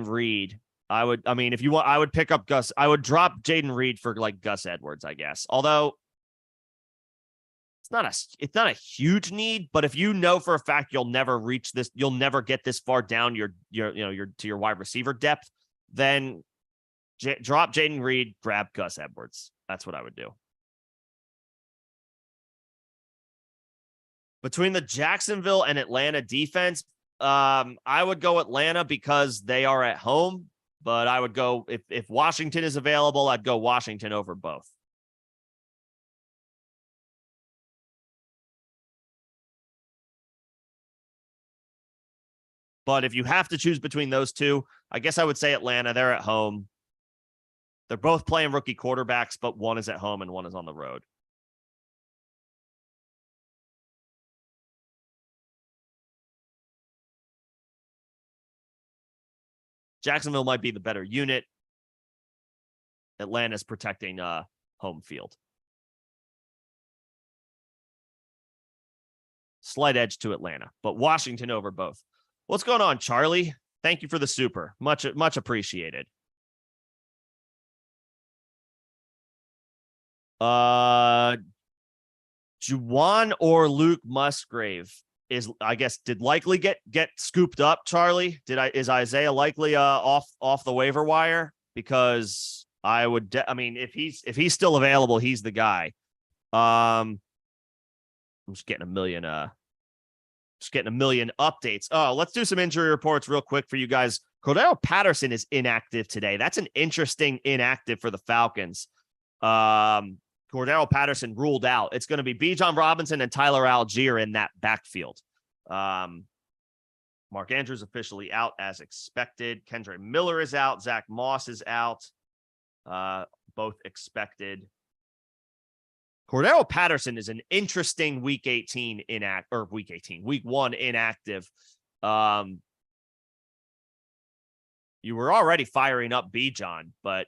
Reed. If you want, I would pick up Gus. I would drop Jaden Reed for like Gus Edwards, I guess. Although it's not a huge need, but if you know for a fact you'll never reach this, you'll never get this far down your wide receiver depth, then drop Jaden Reed, grab Gus Edwards. That's what I would do. Between the Jacksonville and Atlanta defense, I would go Atlanta because they are at home, but I would go if Washington is available, I'd go Washington over both. But if you have to choose between those two, I guess I would say Atlanta. They're at home. They're both playing rookie quarterbacks, but one is at home and one is on the road. Jacksonville might be the better unit. Atlanta's protecting home field. Slight edge to Atlanta, but Washington over both. What's going on, Charlie? Thank you for the super. Much appreciated. Juwan or Luke Musgrave did likely get scooped up, Charlie? Is Isaiah likely off the waiver wire? Because I would if he's still available, he's the guy. I'm just getting a million updates. Oh, let's do some injury reports real quick for you guys. Cordero Patterson is inactive today. That's an interesting inactive for the Falcons. Cordero Patterson ruled out. It's going to be Bijan Robinson and Tyler Algier in that backfield. Mark Andrews officially out as expected. Kendre Miller is out. Zach Moss is out. Both expected. Cordero Patterson is an interesting week 1 inactive. You were already firing up Bijan, but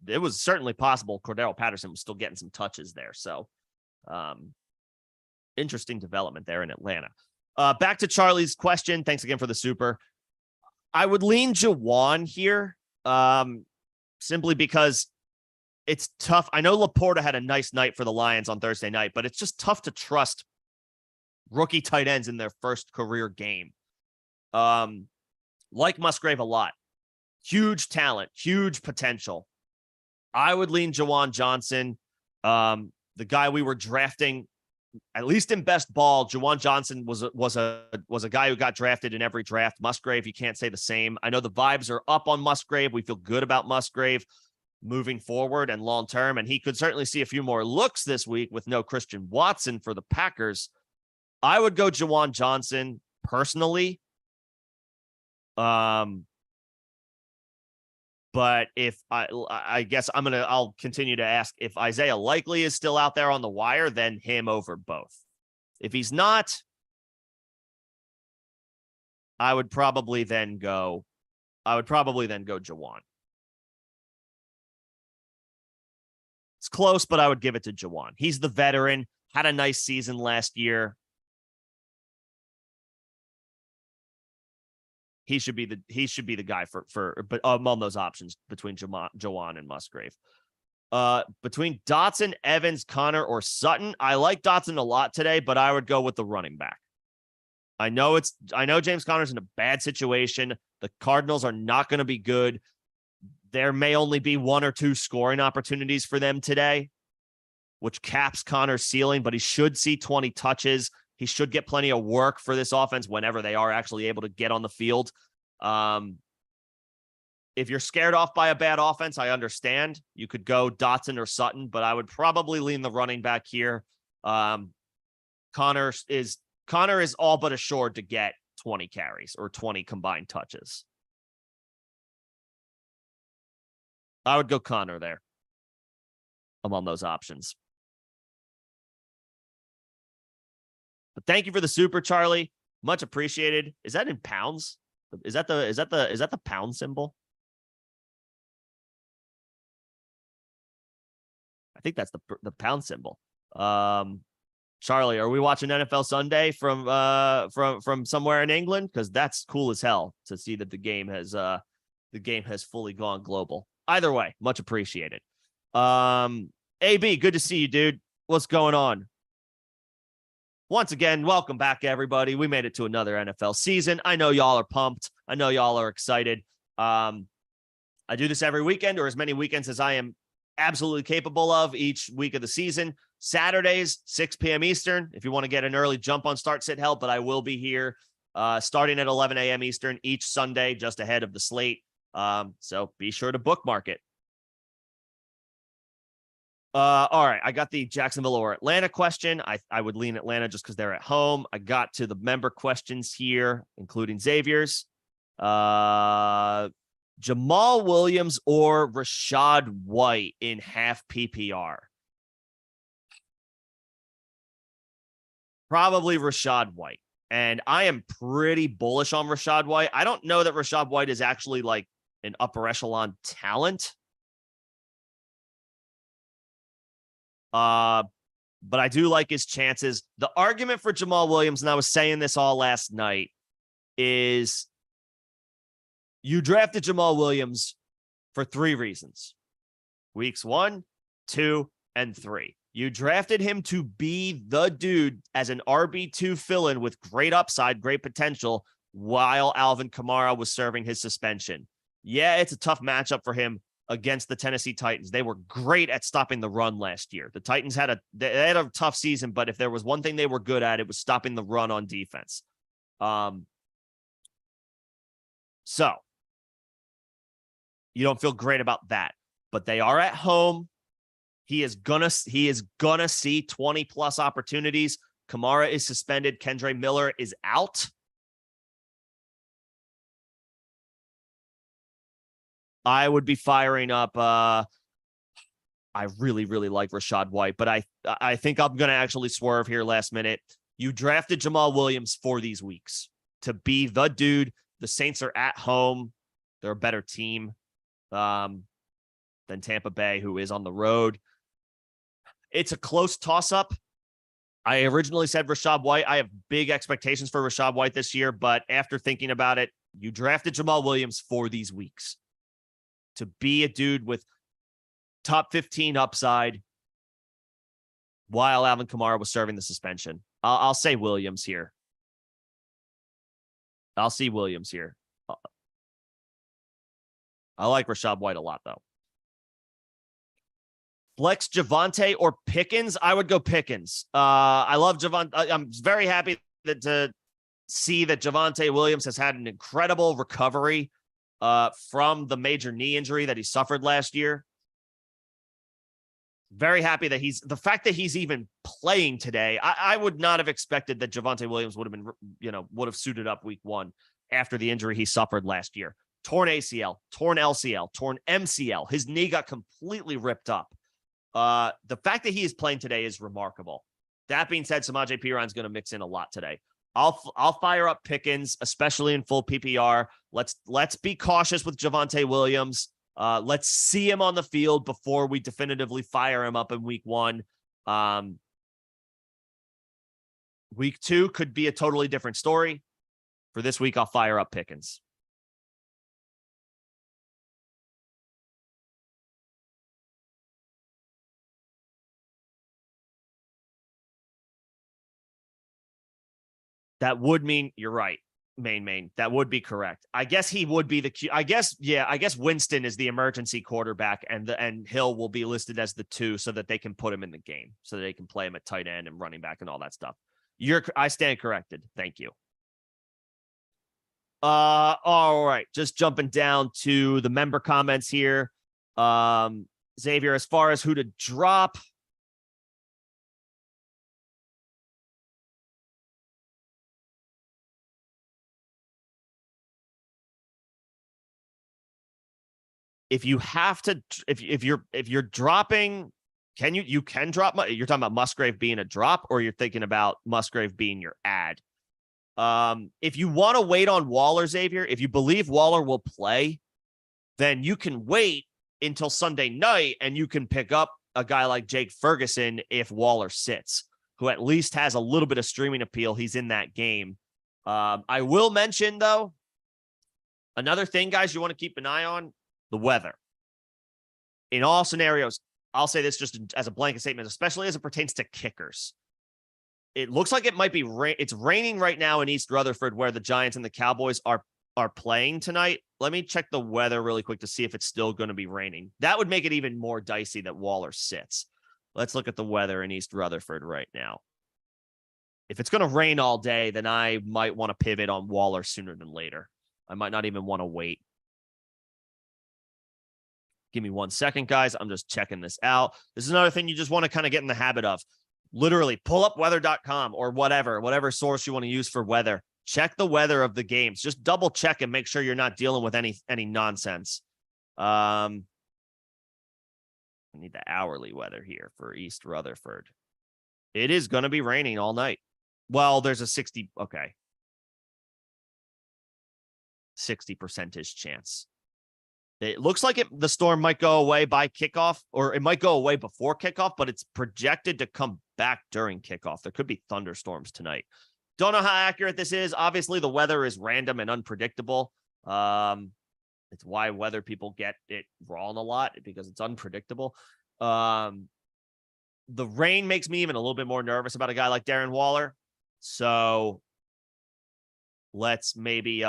it was certainly possible Cordero Patterson was still getting some touches there. So interesting development there in Atlanta. Back to Charlie's question. Thanks again for the super. I would lean Juwan here simply because it's tough. I know Laporta had a nice night for the Lions on Thursday night, but it's just tough to trust rookie tight ends in their first career game. Like Musgrave a lot. Huge talent, huge potential. I would lean Juwan Johnson. The guy we were drafting, at least in best ball, Juwan Johnson was a guy who got drafted in every draft. Musgrave, you can't say the same. I know the vibes are up on Musgrave. We feel good about Musgrave moving forward and long term, and he could certainly see a few more looks this week with no Christian Watson for the Packers. I would go Juwan Johnson personally. But if I guess I'll continue to ask if Isaiah Likely is still out there on the wire, then him over both. If he's not, I would probably then go Juwan. It's close, but I would give it to Juwan. He's the veteran, had a nice season last year. He should be the guy but among those options between Juwan and Musgrave. Between Dotson, Evans, Connor, or Sutton, I like Dotson a lot today, but I would go with the running back. I know James Conner's in a bad situation. The Cardinals are not going to be good. There may only be 1 or 2 scoring opportunities for them today, which caps Connor's ceiling, but he should see 20 touches. He should get plenty of work for this offense whenever they are actually able to get on the field. If you're scared off by a bad offense, I understand. You could go Dotson or Sutton, but I would probably lean the running back here. Connor is all but assured to get 20 carries or 20 combined touches. I would go Connor there among those options. But thank you for the super, Charlie. Much appreciated. Is that in pounds? Is that the pound symbol? I think that's the pound symbol. Charlie, are we watching NFL Sunday from somewhere in England? Because that's cool as hell to see that the game has fully gone global. Either way, much appreciated. AB, good to see you, dude. What's going on? Once again, welcome back, everybody. We made it to another NFL season. I know y'all are pumped. I know y'all are excited. I do this every weekend, or as many weekends as I am absolutely capable of each week of the season. Saturdays, 6 p.m. Eastern. If you want to get an early jump on start sit help, but I will be here starting at 11 a.m. Eastern each Sunday, just ahead of the slate. So be sure to bookmark it. All right, I got the Jacksonville or Atlanta question. I would lean Atlanta just because they're at home. I got to the member questions here, including Xavier's. Jamal Williams or Rachaad White in half PPR? Probably Rachaad White. And I am pretty bullish on Rachaad White. I don't know that Rachaad White is actually like an upper echelon talent. But I do like his chances. The argument for Jamal Williams, and I was saying this all last night, is you drafted Jamal Williams for 3 reasons. Weeks 1, 2, and 3. You drafted him to be the dude as an RB2 fill-in with great upside, great potential, while Alvin Kamara was serving his suspension. Yeah, it's a tough matchup for him against the Tennessee Titans. They were great at stopping the run last year. The Titans had a tough season, but if there was one thing they were good at, it was stopping the run on defense. So you don't feel great about that, but they are at home. He is gonna see 20 plus opportunities. Kamara is suspended. Kendre Miller is out. I would be firing up. I really, really like Rachaad White, but I think I'm going to actually swerve here last minute. You drafted Jamal Williams for these weeks to be the dude. The Saints are at home. They're a better team than Tampa Bay, who is on the road. It's a close toss-up. I originally said Rachaad White. I have big expectations for Rachaad White this year, but after thinking about it, you drafted Jamal Williams for these weeks to be a dude with top 15 upside while Alvin Kamara was serving the suspension. I'll say Williams here. I'll see Williams here. I like Rachaad White a lot, though. Flex Javonte or Pickens? I would go Pickens. I love Javonte. I'm very happy to see that Javonte Williams has had an incredible recovery from the major knee injury that he suffered last year. Very happy that the fact that he's even playing today. I would not have expected that Javonte Williams would have suited up week 1 after the injury he suffered last year. Torn ACL, torn LCL, torn MCL. His knee got completely ripped up. The fact that he is playing today is remarkable. That being said, Samaje Perine is going to mix in a lot today. I'll fire up Pickens, especially in full PPR. Let's be cautious with Javonte Williams. Let's see him on the field before we definitively fire him up in week 1. Week 2 could be a totally different story. For this week, I'll fire up Pickens. That would mean you're right. Main. That would be correct. I guess he would be I guess Winston is the emergency quarterback and Hill will be listed as the 2 so that they can put him in the game, so that they can play him at tight end and running back and all that stuff. I stand corrected. Thank you. All right. Just jumping down to the member comments here. Xavier, as far as who to drop, if you're dropping you can drop, you're talking about Musgrave being a drop, or you're thinking about Musgrave being your ad. If you want to wait on Waller, Xavier, if you believe Waller will play, then you can wait until Sunday night and you can pick up a guy like Jake Ferguson if Waller sits, who at least has a little bit of streaming appeal. He's in that game. I will mention, though, another thing, guys, you want to keep an eye on, the weather. In all scenarios, I'll say this just as a blanket statement, especially as it pertains to kickers. It looks like it might be it's raining right now in East Rutherford, where the Giants and the Cowboys are playing tonight. Let me check the weather really quick to see if it's still going to be raining. That would make it even more dicey that Waller sits. Let's look at the weather in East Rutherford right now. If it's going to rain all day, then I might want to pivot on Waller sooner than later. I might not even want to wait. Give me 1 second, guys. I'm just checking this out. This is another thing you just want to kind of get in the habit of. Literally, pull up weather.com or whatever source you want to use for weather. Check the weather of the games. Just double check and make sure you're not dealing with any nonsense. I need the hourly weather here for East Rutherford. It is going to be raining all night. Well, there's a 60 percentage chance. It looks like the storm might go away by kickoff, or it might go away before kickoff, but it's projected to come back during kickoff. There could be thunderstorms tonight. Don't know how accurate this is. Obviously, the weather is random and unpredictable. It's why weather people get it wrong a lot, because it's unpredictable. The rain makes me even a little bit more nervous about a guy like Darren Waller. So let's maybe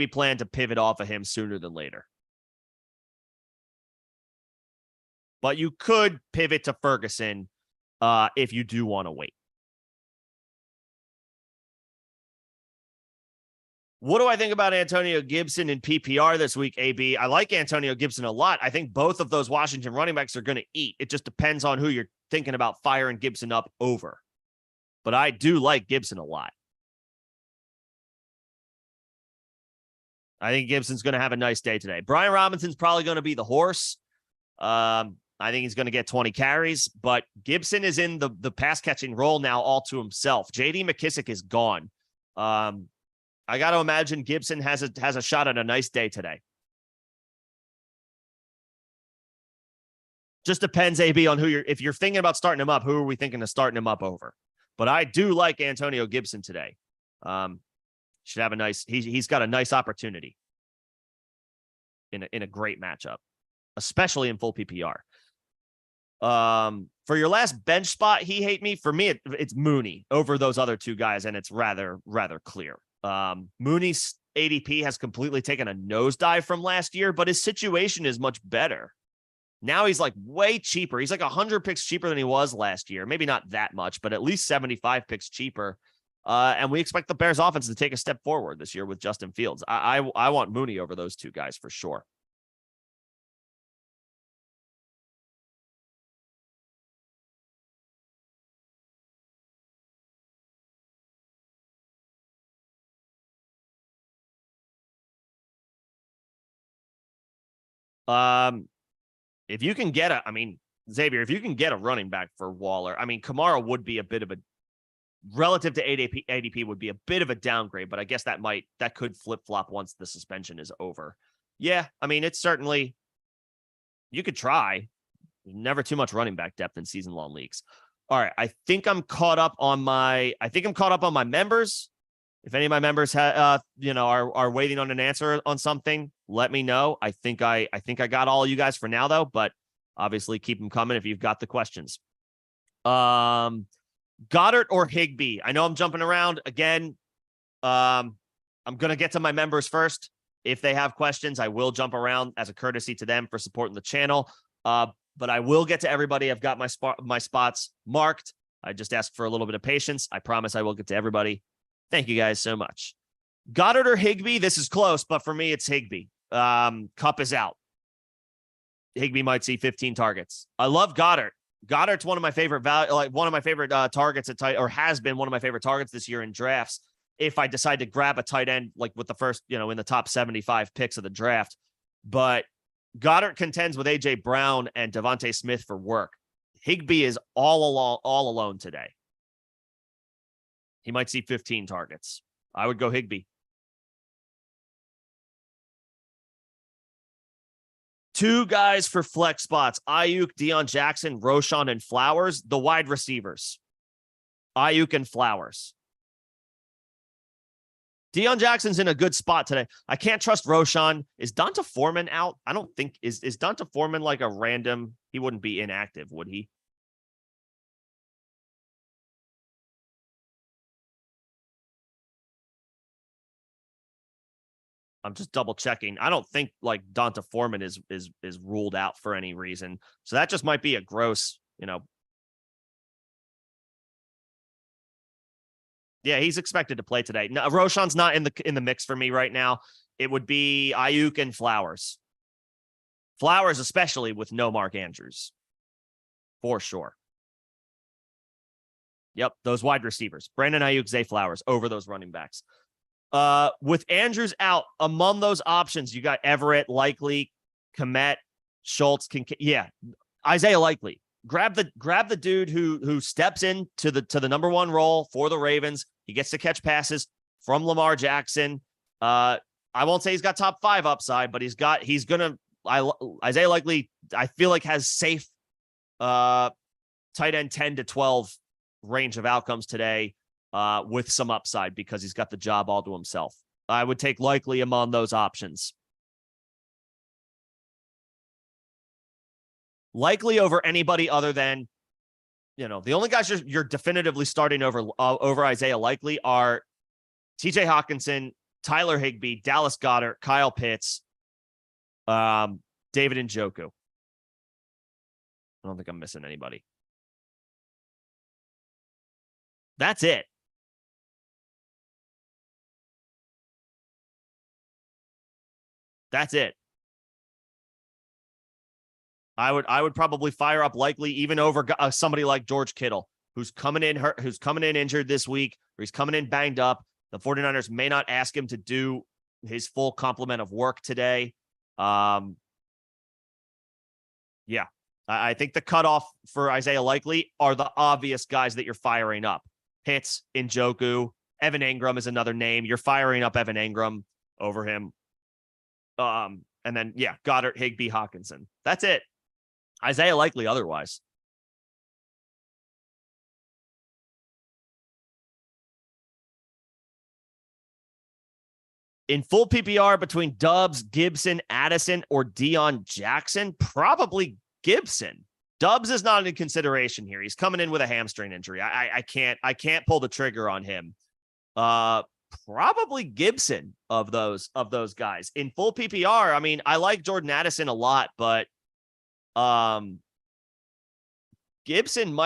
plan to pivot off of him sooner than later. But you could pivot to Ferguson if you do want to wait. What do I think about Antonio Gibson in PPR this week, AB? I like Antonio Gibson a lot. I think both of those Washington running backs are going to eat. It just depends on who you're thinking about firing Gibson up over. But I do like Gibson a lot. I think Gibson's going to have a nice day today. Brian Robinson's probably going to be the horse. I think he's going to get 20 carries, but Gibson is in the pass catching role now all to himself. J.D. McKissick is gone. I got to imagine Gibson has a shot at a nice day today. Just depends, AB, on if you're thinking about starting him up, who are we thinking of starting him up over? But I do like Antonio Gibson today. Should have a nice, he's got a nice opportunity in a great matchup, especially in full PPR. For your last bench spot, he hate me. For me, it's Mooney over those other two guys, and it's rather clear. Mooney's ADP has completely taken a nosedive from last year, but his situation is much better. Now he's like way cheaper. He's like 100 picks cheaper than he was last year. Maybe not that much, but at least 75 picks cheaper. And we expect the Bears offense to take a step forward this year with Justin Fields. I want Mooney over those two guys for sure. If you can get Xavier, if you can get a running back for Waller, Kamara would be a bit of a, relative to ADP would be a bit of a downgrade, but I guess that could flip-flop once the suspension is over. Yeah, it's certainly, you could try. Never too much running back depth in season-long leagues. All right, I think I'm caught up on my members. If any of my members are waiting on an answer on something, let me know. I think I got all you guys for now, though, but obviously keep them coming if you've got the questions. Goddard or Higbee? I know I'm jumping around again. I'm going to get to my members first. If they have questions, I will jump around as a courtesy to them for supporting the channel. But I will get to everybody. I've got my spots marked. I just ask for a little bit of patience. I promise I will get to everybody. Thank you guys so much. Goddard or Higbee? This is close, but for me, it's Higbee. Kupp is out. Higbee might see 15 targets. I love Goddard. Goddard's one of my favorite targets at tight, or has been one of my favorite targets this year in drafts. If I decide to grab a tight end, like with the first, in the top 75 picks of the draft, but Goddard contends with A.J. Brown and Devontae Smith for work. Higbee is all alone today. He might see 15 targets. I would go Higbee. Two guys for flex spots: Ayuk, Deion Jackson, Roschon, and Flowers. The wide receivers: Ayuk and Flowers. Deion Jackson's in a good spot today. I can't trust Roschon. Is Donta Foreman out? I don't think is Donta Foreman like a random. He wouldn't be inactive, would he? I'm just double checking. I don't think like Donta Foreman is ruled out for any reason. So that just might be a gross, Yeah, he's expected to play today. No, Roschon's not in the mix for me right now. It would be Ayuk and Flowers. Flowers, especially with no Mark Andrews, for sure. Yep, those wide receivers: Brandon Ayuk, Zay Flowers over those running backs. With Andrews out, among those options, you got Everett, Likely, Komet, Schultz. Isaiah Likely. Grab the dude who steps into the number one role for the Ravens. He gets to catch passes from Lamar Jackson. I won't say he's got top 5 upside, but Isaiah Likely, I feel like, has safe tight end 10 to 12 range of outcomes today with some upside because he's got the job all to himself. I would take Likely among those options. Likely over anybody other than, the only guys you're definitively starting over Isaiah Likely are TJ Hawkinson, Tyler Higbee, Dallas Goedert, Kyle Pitts, David Njoku. I don't think I'm missing anybody. That's it. That's it. I would probably fire up Likely even over somebody like George Kittle, who's coming in hurt, who's coming in injured this week, or he's coming in banged up. The 49ers may not ask him to do his full complement of work today. Yeah, I think the cutoff for Isaiah Likely are the obvious guys that you're firing up: Pitts, Njoku, Evan Engram is another name. You're firing up Evan Engram over him. And then, Goddard, Higbee, Hawkinson. That's it. Isaiah Likely otherwise. In full PPR between Dubs, Gibson, Addison, or Deion Jackson, probably Gibson. Dubs is not in consideration here. He's coming in with a hamstring injury. I can't pull the trigger on him. Probably Gibson of those guys. In full PPR, I mean, I like Jordan Addison a lot, but Gibson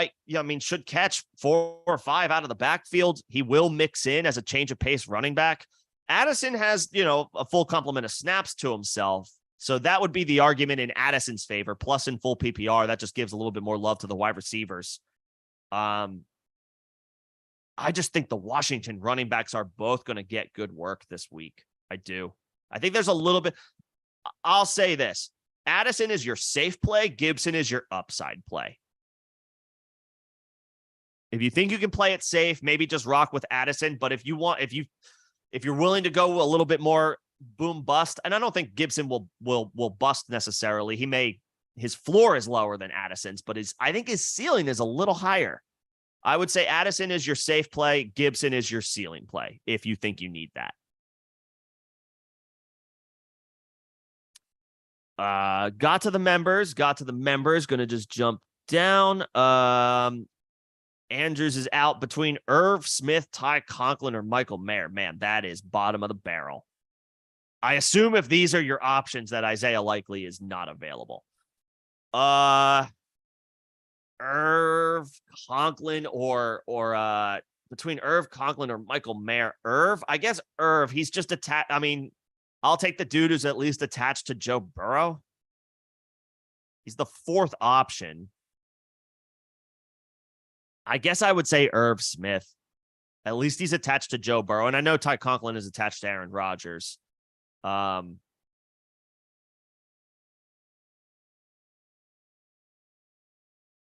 should catch 4 or 5 out of the backfield. He will mix in as a change of pace running back. Addison has, a full complement of snaps to himself. So that would be the argument in Addison's favor. Plus, in full PPR, that just gives a little bit more love to the wide receivers. I just think the Washington running backs are both going to get good work this week. I do. I think there's a little bit. I'll say this: Addison is your safe play. Gibson is your upside play. If you think you can play it safe, maybe just rock with Addison. But if you're willing to go a little bit more boom bust, and I don't think Gibson will bust necessarily. His floor is lower than Addison's, but I think his ceiling is a little higher. I would say Addison is your safe play. Gibson is your ceiling play if you think you need that. Got to the members. Going to just jump down. Andrews is out between Irv Smith, Ty Conklin, or Michael Mayer. Man, that is bottom of the barrel. I assume if these are your options that Isaiah Likely is not available. Irv, Conklin, or between Irv, Conklin, or Michael Mayer. Irv, I guess Irv. He's just attached. I mean, I'll take the dude who's at least attached to Joe Burrow. He's the 4th option. I guess I would say Irv Smith. At least he's attached to Joe Burrow. And I know Ty Conklin is attached to Aaron Rodgers.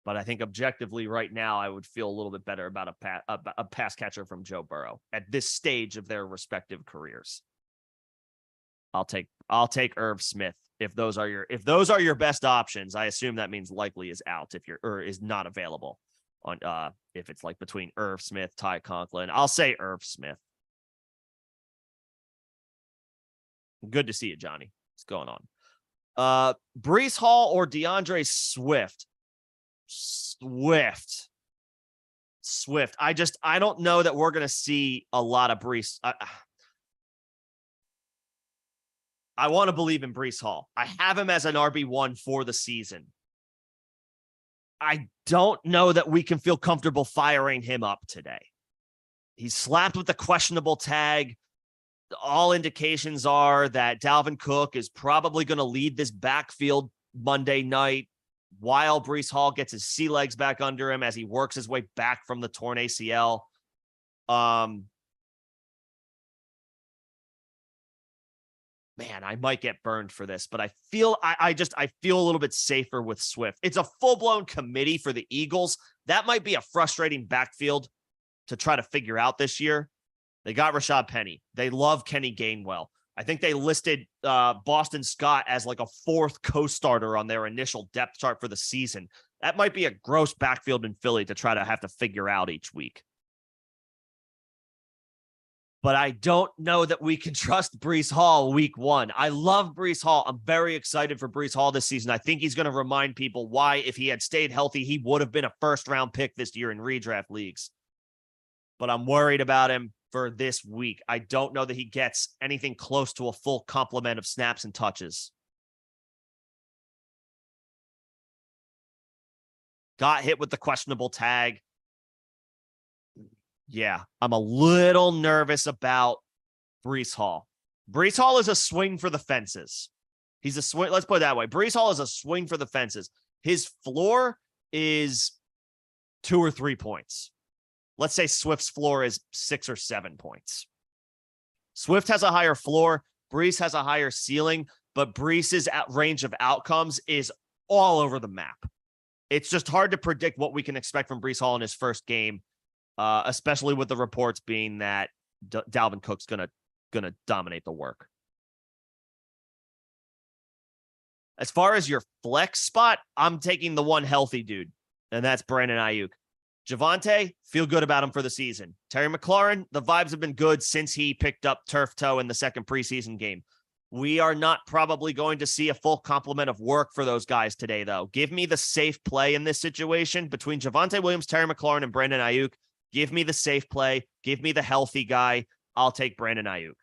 But I think objectively right now, I would feel a little bit better about a pass catcher from Joe Burrow at this stage of their respective careers. I'll take Irv Smith if those are your best options. I assume that means likely is out or is not available on if it's like between Irv Smith, Ty Conklin. I'll say Irv Smith. Good to see you, Johnny. What's going on? Breece Hall or DeAndre Swift? Swift. I don't know that we're going to see a lot of Breece. I want to believe in Breece Hall. I have him as an RB1 for the season. I don't know that we can feel comfortable firing him up today. He's slapped with the questionable tag. All indications are that Dalvin Cook is probably going to lead this backfield Monday night while Breece Hall gets his sea legs back under him as he works his way back from the torn ACL. Man, I might get burned for this, but I feel I feel a little bit safer with Swift. It's a full-blown committee for the Eagles. That might be a frustrating backfield to try to figure out this year. They got Rashad Penny. They love Kenny Gainwell. I think they listed Boston Scott as like a fourth co-starter on their initial depth chart for the season. That might be a gross backfield in Philly to try to have to figure out each week. But I don't know that we can trust Breece Hall week one. I love Breece Hall. I'm very excited for Breece Hall this season. I think he's going to remind people why, if he had stayed healthy, he would have been a first-round pick this year in redraft leagues. But I'm worried about him for this week. I don't know that he gets anything close to a full complement of snaps and touches. Got hit with the questionable tag. Yeah, I'm a little nervous about Breece Hall. Breece Hall is a swing for the fences. He's a swing. Let's put it that way. Breece Hall is a swing for the fences. His floor is 2 or 3 points. Let's say Swift's floor is 6 or 7 points. Swift has a higher floor. Breece has a higher ceiling, but Breece's range of outcomes is all over the map. It's just hard to predict what we can expect from Breece Hall in his first game, especially with the reports being that Dalvin Cook's gonna dominate the work. As far as your flex spot, I'm taking the one healthy dude, and that's Brandon Ayuk. Javonte, feel good about him for the season. Terry McLaurin, the vibes have been good since he picked up turf toe in the second preseason game. We are not probably going to see a full complement of work for those guys today, though. Give me the safe play in this situation between Javonte Williams, Terry McLaurin, and Brandon Ayuk. Give me the safe play. Give me the healthy guy. I'll take Brandon Ayuk.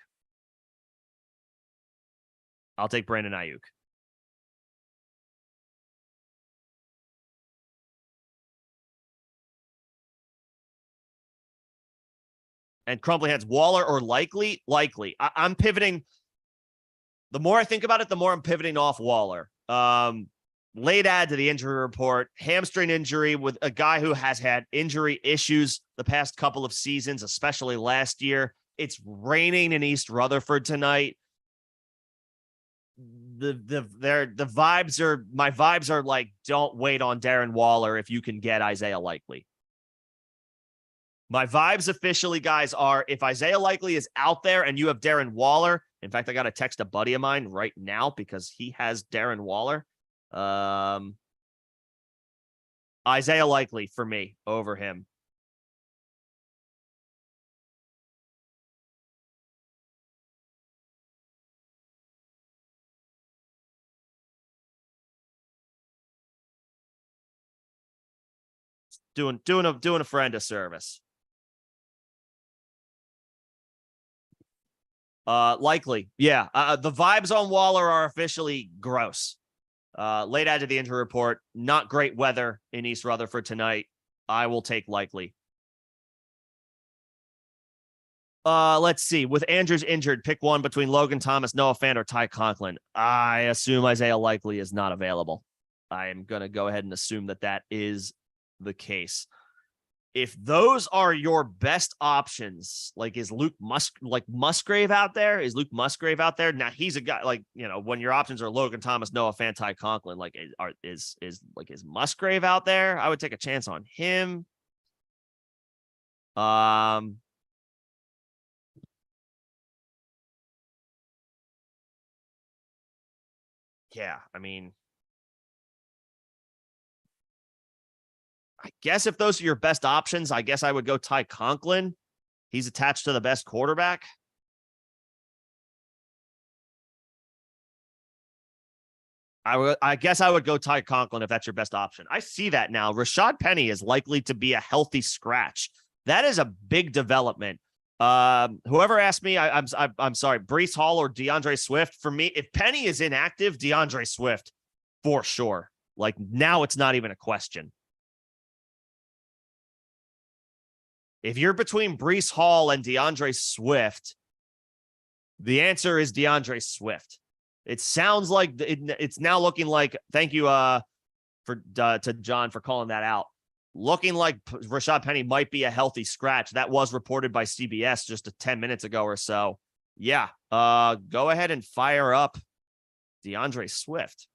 And Crumbly heads Waller or likely. I'm pivoting. The more I think about it, the more I'm pivoting off Waller. Late add to the injury report, hamstring injury with a guy who has had injury issues the past couple of seasons, especially last year. It's raining in East Rutherford tonight. My vibes are like, don't wait on Darren Waller if you can get Isaiah Likely. My vibes officially, guys, are if Isaiah Likely is out there and you have Darren Waller. In fact, I got to text a buddy of mine right now because he has Darren Waller. Isaiah Likely for me over him. Doing a friend a service. Likely. Yeah. The vibes on Waller are officially gross. Late add to the injury report. Not great weather in East Rutherford tonight. I will take Likely. Let's see. With Andrews injured, pick one between Logan Thomas, Noah Fant, or Ty Conklin. I assume Isaiah Likely is not available. I am going to go ahead and assume that is the case. if those are your best options, like is Musgrave out there? Is Luke Musgrave out there? Now he's a guy like, when your options are Logan Thomas, Noah Fant, Ty Conklin, like is Musgrave out there? I would take a chance on him. Yeah, I mean, I guess if those are your best options, I guess I would go Ty Conklin. He's attached to the best quarterback. I guess I would go Ty Conklin if that's your best option. I see that now. Rashad Penny is likely to be a healthy scratch. That is a big development. Whoever asked me, I'm sorry, Breece Hall or DeAndre Swift. For me, if Penny is inactive, DeAndre Swift for sure. Like now, it's not even a question. If you're between Breece Hall and DeAndre Swift, the answer is DeAndre Swift. It sounds like it's now looking like, thank you to John for calling that out. Looking like Rashad Penny might be a healthy scratch. That was reported by CBS just 10 minutes ago or so. Yeah, go ahead and fire up DeAndre Swift.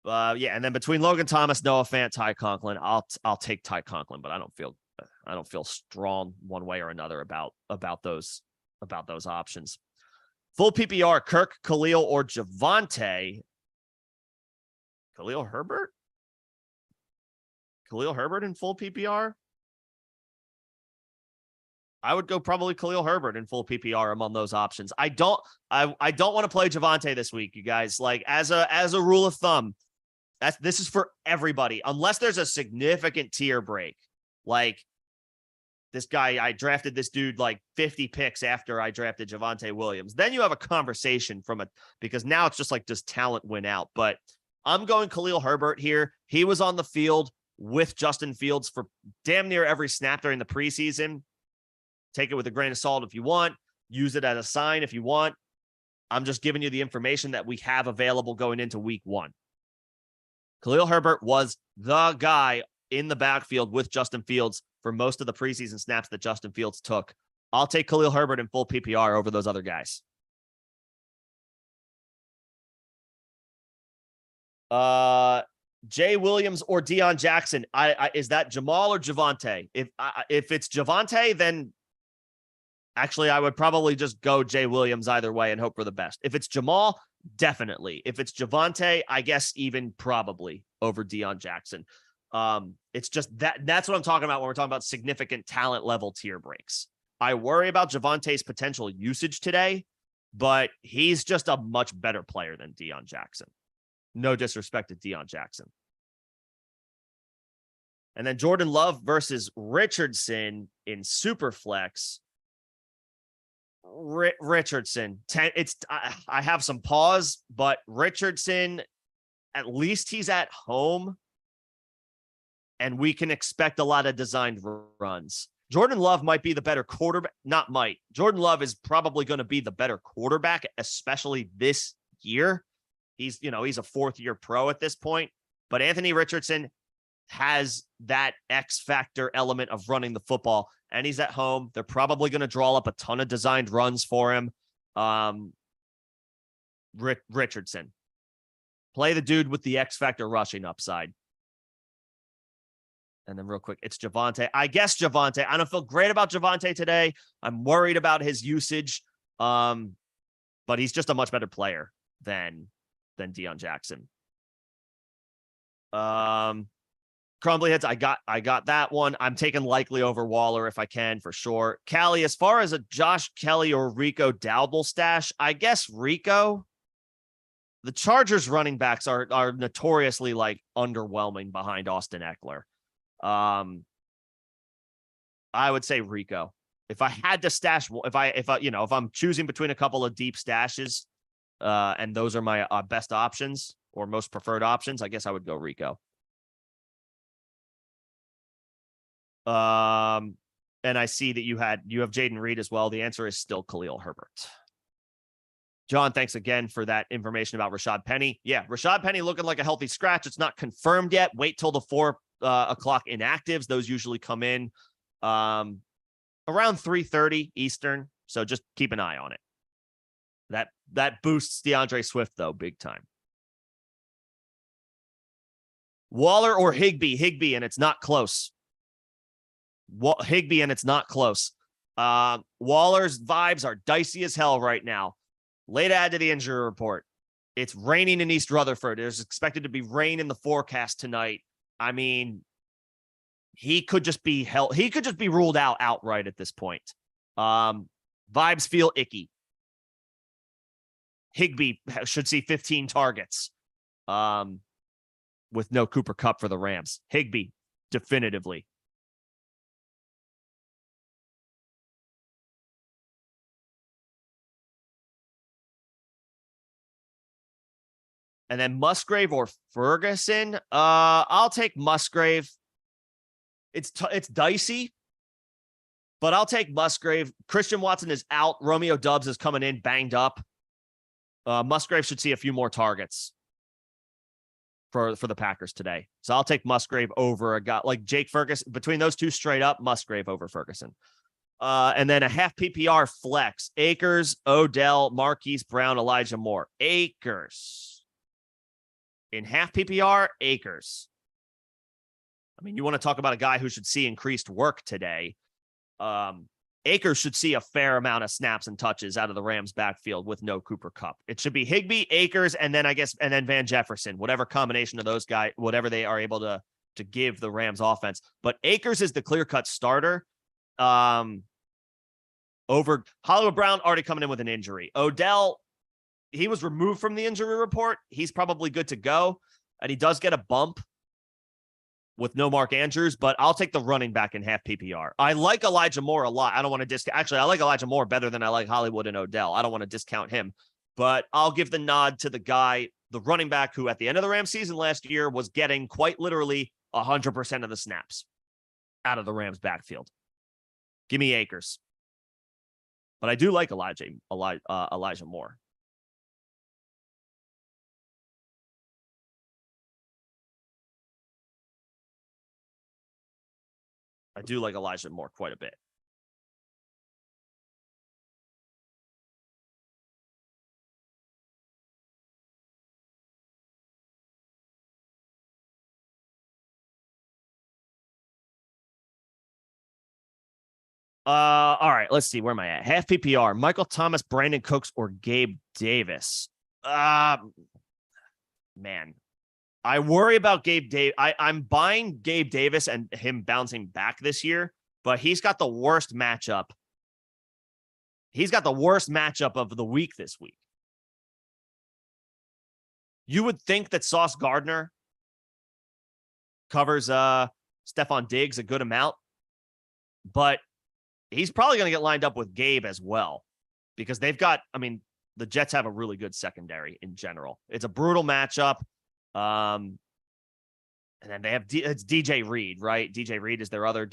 Yeah, and then between Logan Thomas, Noah Fant, Ty Conklin, I'll take Ty Conklin, but I don't feel strong one way or another about those options. Full PPR: Kirk, Khalil, or Javonte. Khalil Herbert in full PPR. I would go probably Khalil Herbert in full PPR among those options. I don't want to play Javonte this week, you guys. Like as a rule of thumb, this is for everybody, unless there's a significant tier break. Like this guy, I drafted this dude like 50 picks after I drafted Javonte Williams. Then you have a conversation because now it's just like, does talent win out? But I'm going Khalil Herbert here. He was on the field with Justin Fields for damn near every snap during the preseason. Take it with a grain of salt if you want. Use it as a sign if you want. I'm just giving you the information that we have available going into week 1. Khalil Herbert was the guy in the backfield with Justin Fields for most of the preseason snaps that Justin Fields took. I'll take Khalil Herbert in full PPR over those other guys. Jay Williams or Deion Jackson. Is that Jamal or Javonte? If it's Javonte, then actually I would probably just go Jay Williams either way and hope for the best. If it's Jamal, definitely. If it's Javonte, I guess even probably over Deion Jackson. It's just that's what I'm talking about when we're talking about significant talent level tier breaks. I worry about Javonte's potential usage today, but he's just a much better player than Deion Jackson. No disrespect to Deion Jackson. And then Jordan Love versus Richardson in SuperFlex. Richardson. I have some pause, but Richardson, at least he's at home, and we can expect a lot of designed runs. Jordan Love might be the better quarterback. Not might. Jordan Love is probably going to be the better quarterback, especially this year. He's a fourth-year pro at this point. But Anthony Richardson has that X factor element of running the football, and he's at home. They're probably going to draw up a ton of designed runs for him. Richardson. Play the dude with the X factor rushing upside. And then real quick, it's Javonte. I guess Javonte. I don't feel great about Javonte today. I'm worried about his usage. But he's just a much better player than Deion Jackson. Crumbly Heads, I got that one. I'm taking Likely over Waller if I can, for sure. Callie, as far as a Josh Kelly or Rico Dowdle stash, I guess Rico. The Chargers running backs are notoriously like underwhelming behind Austin Eckler. I would say Rico. If I had to stash, if I'm choosing between a couple of deep stashes, and those are my best options or most preferred options, I guess I would go Rico. And I see that you have Jaden Reed as well. The answer is still Khalil Herbert. John, thanks again for that information about Rashad Penny. Yeah, Rashad Penny looking like a healthy scratch. It's not confirmed yet. Wait till the o'clock inactives. Those usually come in around 3:30 Eastern. So just keep an eye on it. That boosts DeAndre Swift, though, big time. Waller or Higbee? Higbee, and it's not close. Higbee, and it's not close. Waller's vibes are dicey as hell right now. Late add to the injury report. It's raining in East Rutherford. There's expected to be rain in the forecast tonight. I mean, he could just be ruled out outright at this point. Vibes feel icky. Higbee should see 15 targets with no Cooper Kupp for the Rams. Higbee, definitively. And then Musgrave or Ferguson. I'll take Musgrave. It's dicey, but I'll take Musgrave. Christian Watson is out. Romeo Doubs is coming in banged up. Musgrave should see a few more targets for the Packers today. So I'll take Musgrave over a guy like Jake Ferguson. Between those two straight up, Musgrave over Ferguson. And then a half PPR flex. Akers, Odell, Marquise Brown, Elijah Moore. Akers. In half PPR, Akers. I mean, you want to talk about a guy who should see increased work today. Akers should see a fair amount of snaps and touches out of the Rams backfield with no Cooper Kupp. It should be Higbee, Akers, and then Van Jefferson, whatever combination of those guys, whatever they are able to give the Rams offense. But Akers is the clear-cut starter. Over Hollywood Brown already coming in with an injury. Odell, he was removed from the injury report. He's probably good to go. And he does get a bump with no Mark Andrews, but I'll take the running back in half PPR. I like Elijah Moore a lot. I don't want to discount. Actually, I like Elijah Moore better than I like Hollywood and Odell. I don't want to discount him, but I'll give the nod to the guy, the running back, who at the end of the Rams season last year was getting quite literally 100% of the snaps out of the Rams backfield. Give me Akers. But I do like Elijah Moore. I do like Elijah Moore quite a bit. All right, let's see. Where am I at? Half PPR. Michael Thomas, Brandon Cooks, or Gabe Davis. Man. I worry about Gabe Davis. I'm buying Gabe Davis and him bouncing back this year, but he's got the worst matchup. He's got the worst matchup of the week this week. You would think that Sauce Gardner covers Stephon Diggs a good amount, but he's probably going to get lined up with Gabe as well because they've got, I mean, the Jets have a really good secondary in general. It's a brutal matchup. And then they have it's DJ Reed, right? DJ Reed is their other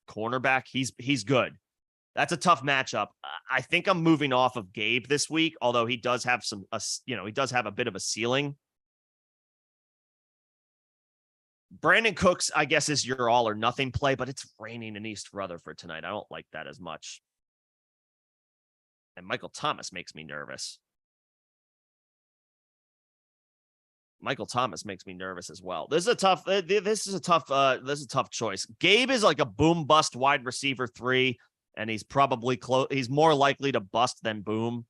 cornerback. He's good. That's a tough matchup. I think I'm moving off of Gabe this week, although he does have he does have a bit of a ceiling. Brandon Cooks, I guess, is your all or nothing play, but it's raining in East Rutherford tonight. I don't like that as much. And Michael Thomas makes me nervous. Michael Thomas makes me nervous as well. This is a tough choice. Gabe is like a boom bust wide receiver 3, and he's probably he's more likely to bust than boom.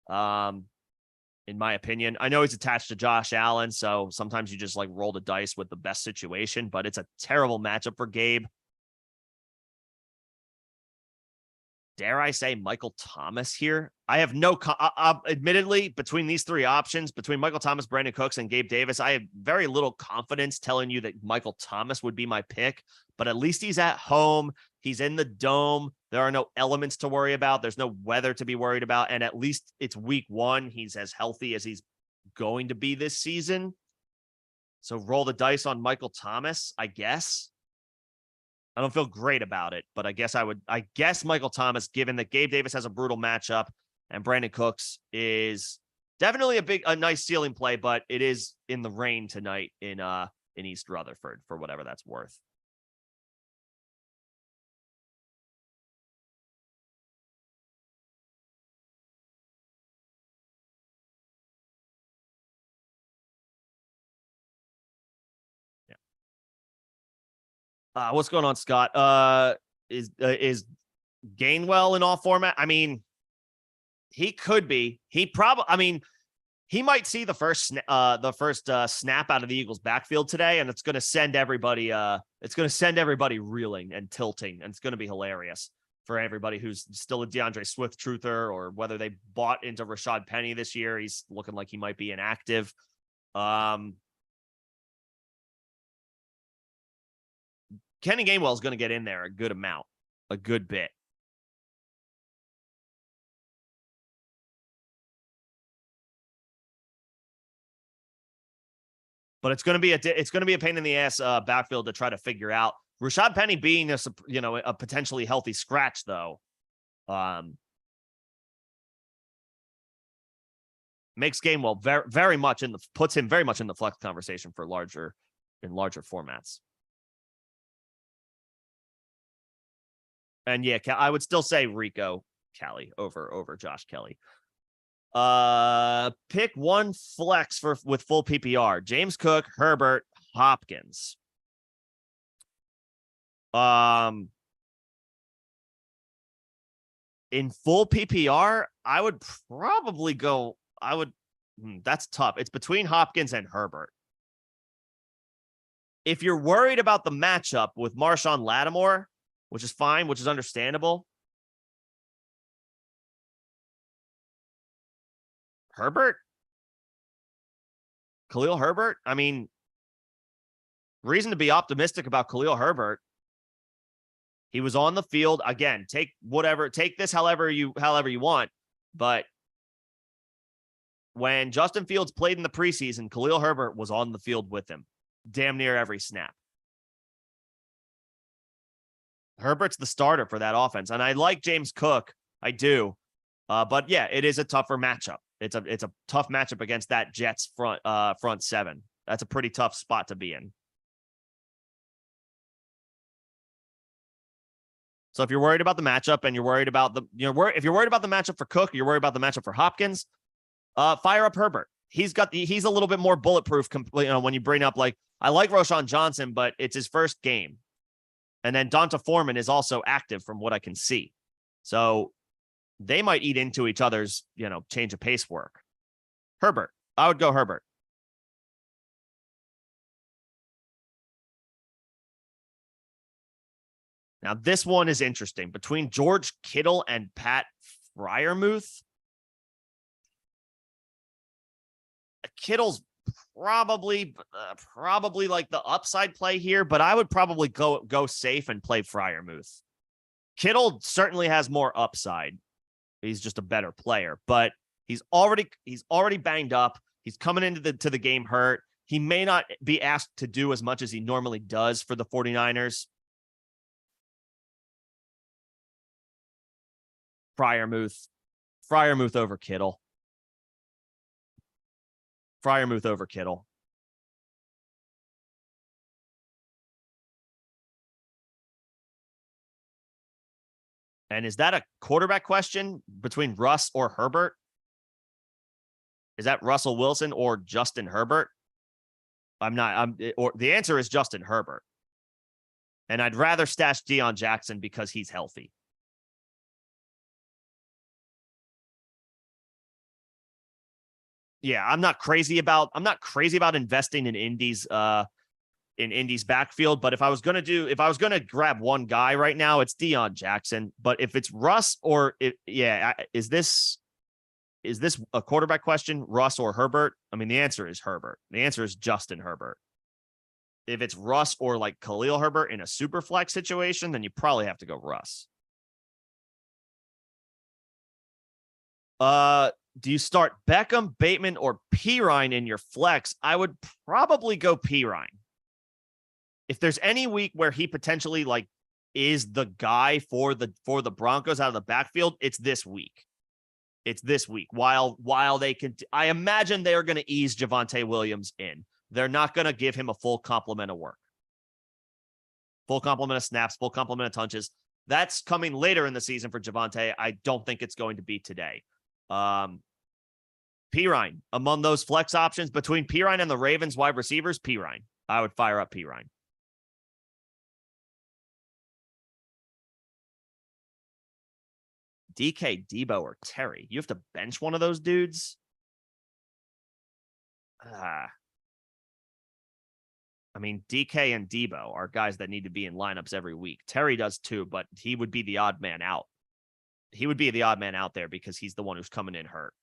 In my opinion, I know he's attached to Josh Allen, so sometimes you just like roll the dice with the best situation, but it's a terrible matchup for Gabe. Dare I say Michael Thomas here? I have no, admittedly, between these three options, between Michael Thomas, Brandon Cooks, and Gabe Davis, I have very little confidence telling you that Michael Thomas would be my pick, but at least he's at home. He's in the dome. There are no elements to worry about. There's no weather to be worried about. And at least it's week 1. He's as healthy as he's going to be this season. So roll the dice on Michael Thomas, I guess. I don't feel great about it, but I guess Michael Thomas, given that Gabe Davis has a brutal matchup and Brandon Cooks is definitely a nice ceiling play, but it is in the rain tonight in East Rutherford for whatever that's worth. What's going on, Scott? Is Gainwell in all format? I mean, he could be. He probably. I mean, he might see the first snap out of the Eagles' backfield today, and it's going to send everybody. It's going to send everybody reeling and tilting, and it's going to be hilarious for everybody who's still a DeAndre Swift truther, or whether they bought into Rashad Penny this year. He's looking like he might be inactive. Kenny Gainwell is going to get in there a good amount, a good bit. But it's going to be a pain in the ass backfield to try to figure out. Rashad Penny being a potentially healthy scratch though, makes Gainwell very much puts him very much in the flex conversation for larger formats. And yeah, I would still say Rico Kelly over Josh Kelly. Pick one flex with full PPR. James Cook, Herbert, Hopkins. In full PPR, I would probably go. That's tough. It's between Hopkins and Herbert. If you're worried about the matchup with Marshawn Lattimore, which is fine, which is understandable, Herbert? Khalil Herbert? I mean, reason to be optimistic about Khalil Herbert. He was on the field. Again, take this however you want. But when Justin Fields played in the preseason, Khalil Herbert was on the field with him damn near every snap. Herbert's the starter for that offense. And I like James Cook. I do. But yeah, it is a tougher matchup. It's a tough matchup against that Jets front seven. That's a pretty tough spot to be in. So if you're worried about the matchup and you're worried about if you're worried about the matchup for Cook, you're worried about the matchup for Hopkins, fire up Herbert. He's a little bit more bulletproof. When you bring up, like, I like Roschon Johnson, but it's his first game. And then Donta Foreman is also active from what I can see. So they might eat into each other's, change of pace work. Herbert. I would go Herbert. Now, this one is interesting. Between George Kittle and Pat Freiermuth, Kittle's probably like the upside play here, but I would probably go safe and play Freiermuth. Kittle certainly has more upside. He's just a better player, but he's already banged up. He's coming into the game hurt. He may not be asked to do as much as he normally does for the 49ers. Freiermuth over Kittle. Freiermuth over Kittle. And is that a quarterback question between Russ or Herbert? Is that Russell Wilson or Justin Herbert? The answer is Justin Herbert. And I'd rather stash Deion Jackson because he's healthy. Yeah, I'm not crazy about investing in Indy's backfield, but if I was going to grab one guy right now, it's Deion Jackson. But if it's Russ is this a quarterback question, Russ or Herbert? I mean, the answer is Herbert. The answer is Justin Herbert. If it's Russ or like Khalil Herbert in a super flex situation, then you probably have to go Russ. Do you start Beckham, Bateman, or Pirine in your flex? I would probably go Pirine. If there's any week where he potentially is the guy for the Broncos out of the backfield, it's this week. While they can, I imagine they are going to ease Javonte Williams in. they're not going to give him a full complement of work. Full complement of snaps, full complement of touches. That's coming later in the season for Javonte. I don't think it's going to be today. Pirine, among those flex options, between Pirine and the Ravens wide receivers, Pirine. I would fire up Pirine. DK, Debo, or Terry. You have to bench one of those dudes? I mean, DK and Debo are guys that need to be in lineups every week. Terry does too, but he would be the odd man out. He would be the odd man out there because he's the one who's coming in hurt.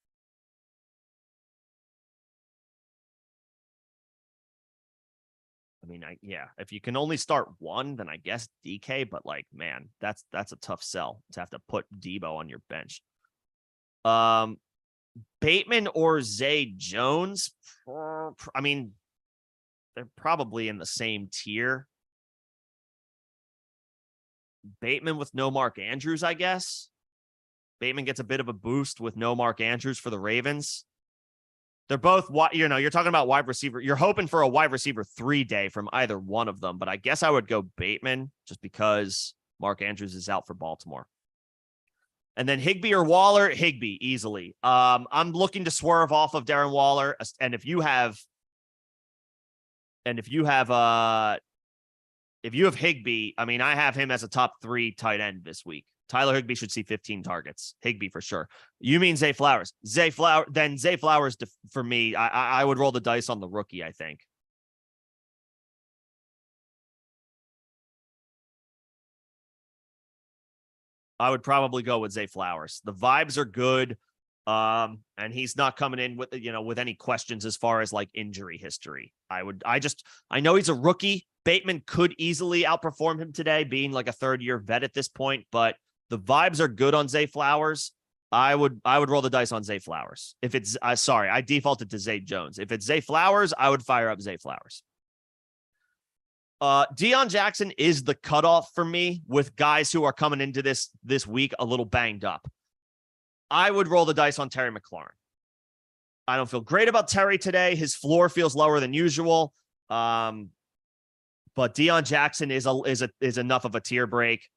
I mean, if you can only start one, then I guess DK, but like, man, that's a tough sell to have to put Debo on your bench. Bateman or Zay Jones? I mean, they're probably in the same tier. Bateman with no Mark Andrews, I guess. Bateman gets a bit of a boost with no Mark Andrews for the Ravens. They're both, you're talking about wide receiver. You're hoping for a wide receiver 3 day from either one of them, but I guess I would go Bateman just because Mark Andrews is out for Baltimore. And then Higbee or Waller, Higbee easily. I'm looking to swerve off of Darren Waller. And if you have Higbee, I mean, I have him as a top 3 tight end this week. Tyler Higbee should see 15 targets. Higbee for sure. You mean Zay Flowers? Zay Flowers for me. I would roll the dice on the rookie, I think. I would probably go with Zay Flowers. The vibes are good. And he's not coming in with any questions as far as like injury history. I know he's a rookie. Bateman could easily outperform him today, being like a 3rd-year vet at this point, but the vibes are good on Zay Flowers. I would roll the dice on Zay Flowers. If it's I defaulted to Zay Jones. If it's Zay Flowers, I would fire up Zay Flowers. Deion Jackson is the cutoff for me with guys who are coming into this week a little banged up. I would roll the dice on Terry McLaurin. I don't feel great about Terry today. His floor feels lower than usual. But Deion Jackson is enough of a tier break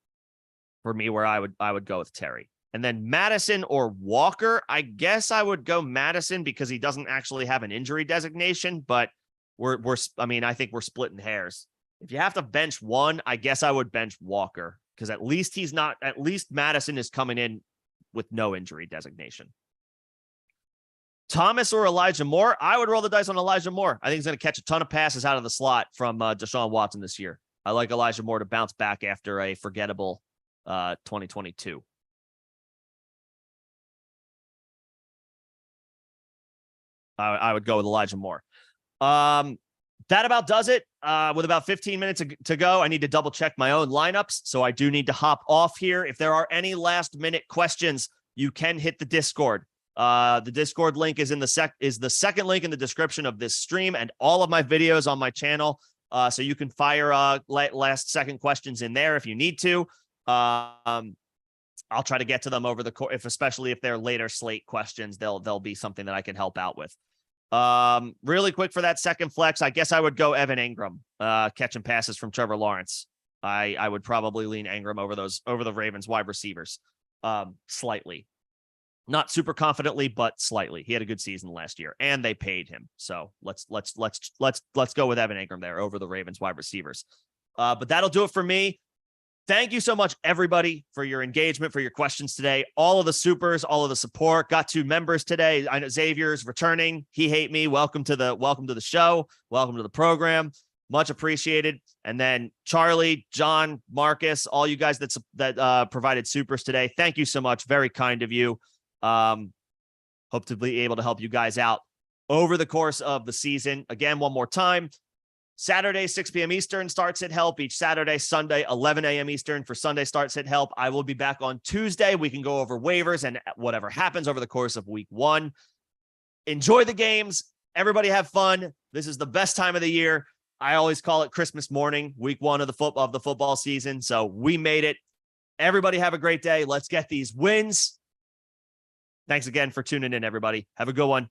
for me where I would go with Terry. And then Madison or Walker, I guess I would go Madison because he doesn't actually have an injury designation, but I think we're splitting hairs. If you have to bench one, I guess I would bench Walker because at least Madison is coming in with no injury designation. Thomas or Elijah Moore, I would roll the dice on Elijah Moore. I think he's going to catch a ton of passes out of the slot from Deshaun Watson this year. I like Elijah Moore to bounce back after a forgettable 2022. I would go with Elijah Moore. That about does it. With about 15 minutes to go, I need to double check my own lineups. So I do need to hop off here. If there are any last minute questions, you can hit the Discord. The Discord link is the second link in the description of this stream and all of my videos on my channel. So you can fire last second questions in there if you need to. I'll try to get to them over the course, especially if they're later slate questions, they'll be something that I can help out with. Really quick for that second flex, I guess I would go Evan Ingram, catching passes from Trevor Lawrence. I would probably lean Ingram over the Ravens wide receivers, slightly, not super confidently, but slightly. He had a good season last year and they paid him. So let's go with Evan Ingram there over the Ravens wide receivers. But that'll do it for me. Thank you so much, everybody, for your engagement, for your questions today. All of the supers, all of the support. Got 2 members today. I know Xavier's returning. He hate me. Welcome to the show. Welcome to the program. Much appreciated. And then Charlie, John, Marcus, all you guys that provided supers today. Thank you so much. Very kind of you. Hope to be able to help you guys out over the course of the season. Again, one more time. Saturday, 6 p.m. Eastern, Start Sit Help each Saturday. Sunday, 11 a.m. Eastern for Sunday Start Sit Help. I will be back on Tuesday. We can go over waivers and whatever happens over the course of week 1. Enjoy the games. Everybody have fun. This is the best time of the year. I always call it Christmas morning, week 1 of the football season. So we made it. Everybody have a great day. Let's get these wins. Thanks again for tuning in, everybody. Have a good one.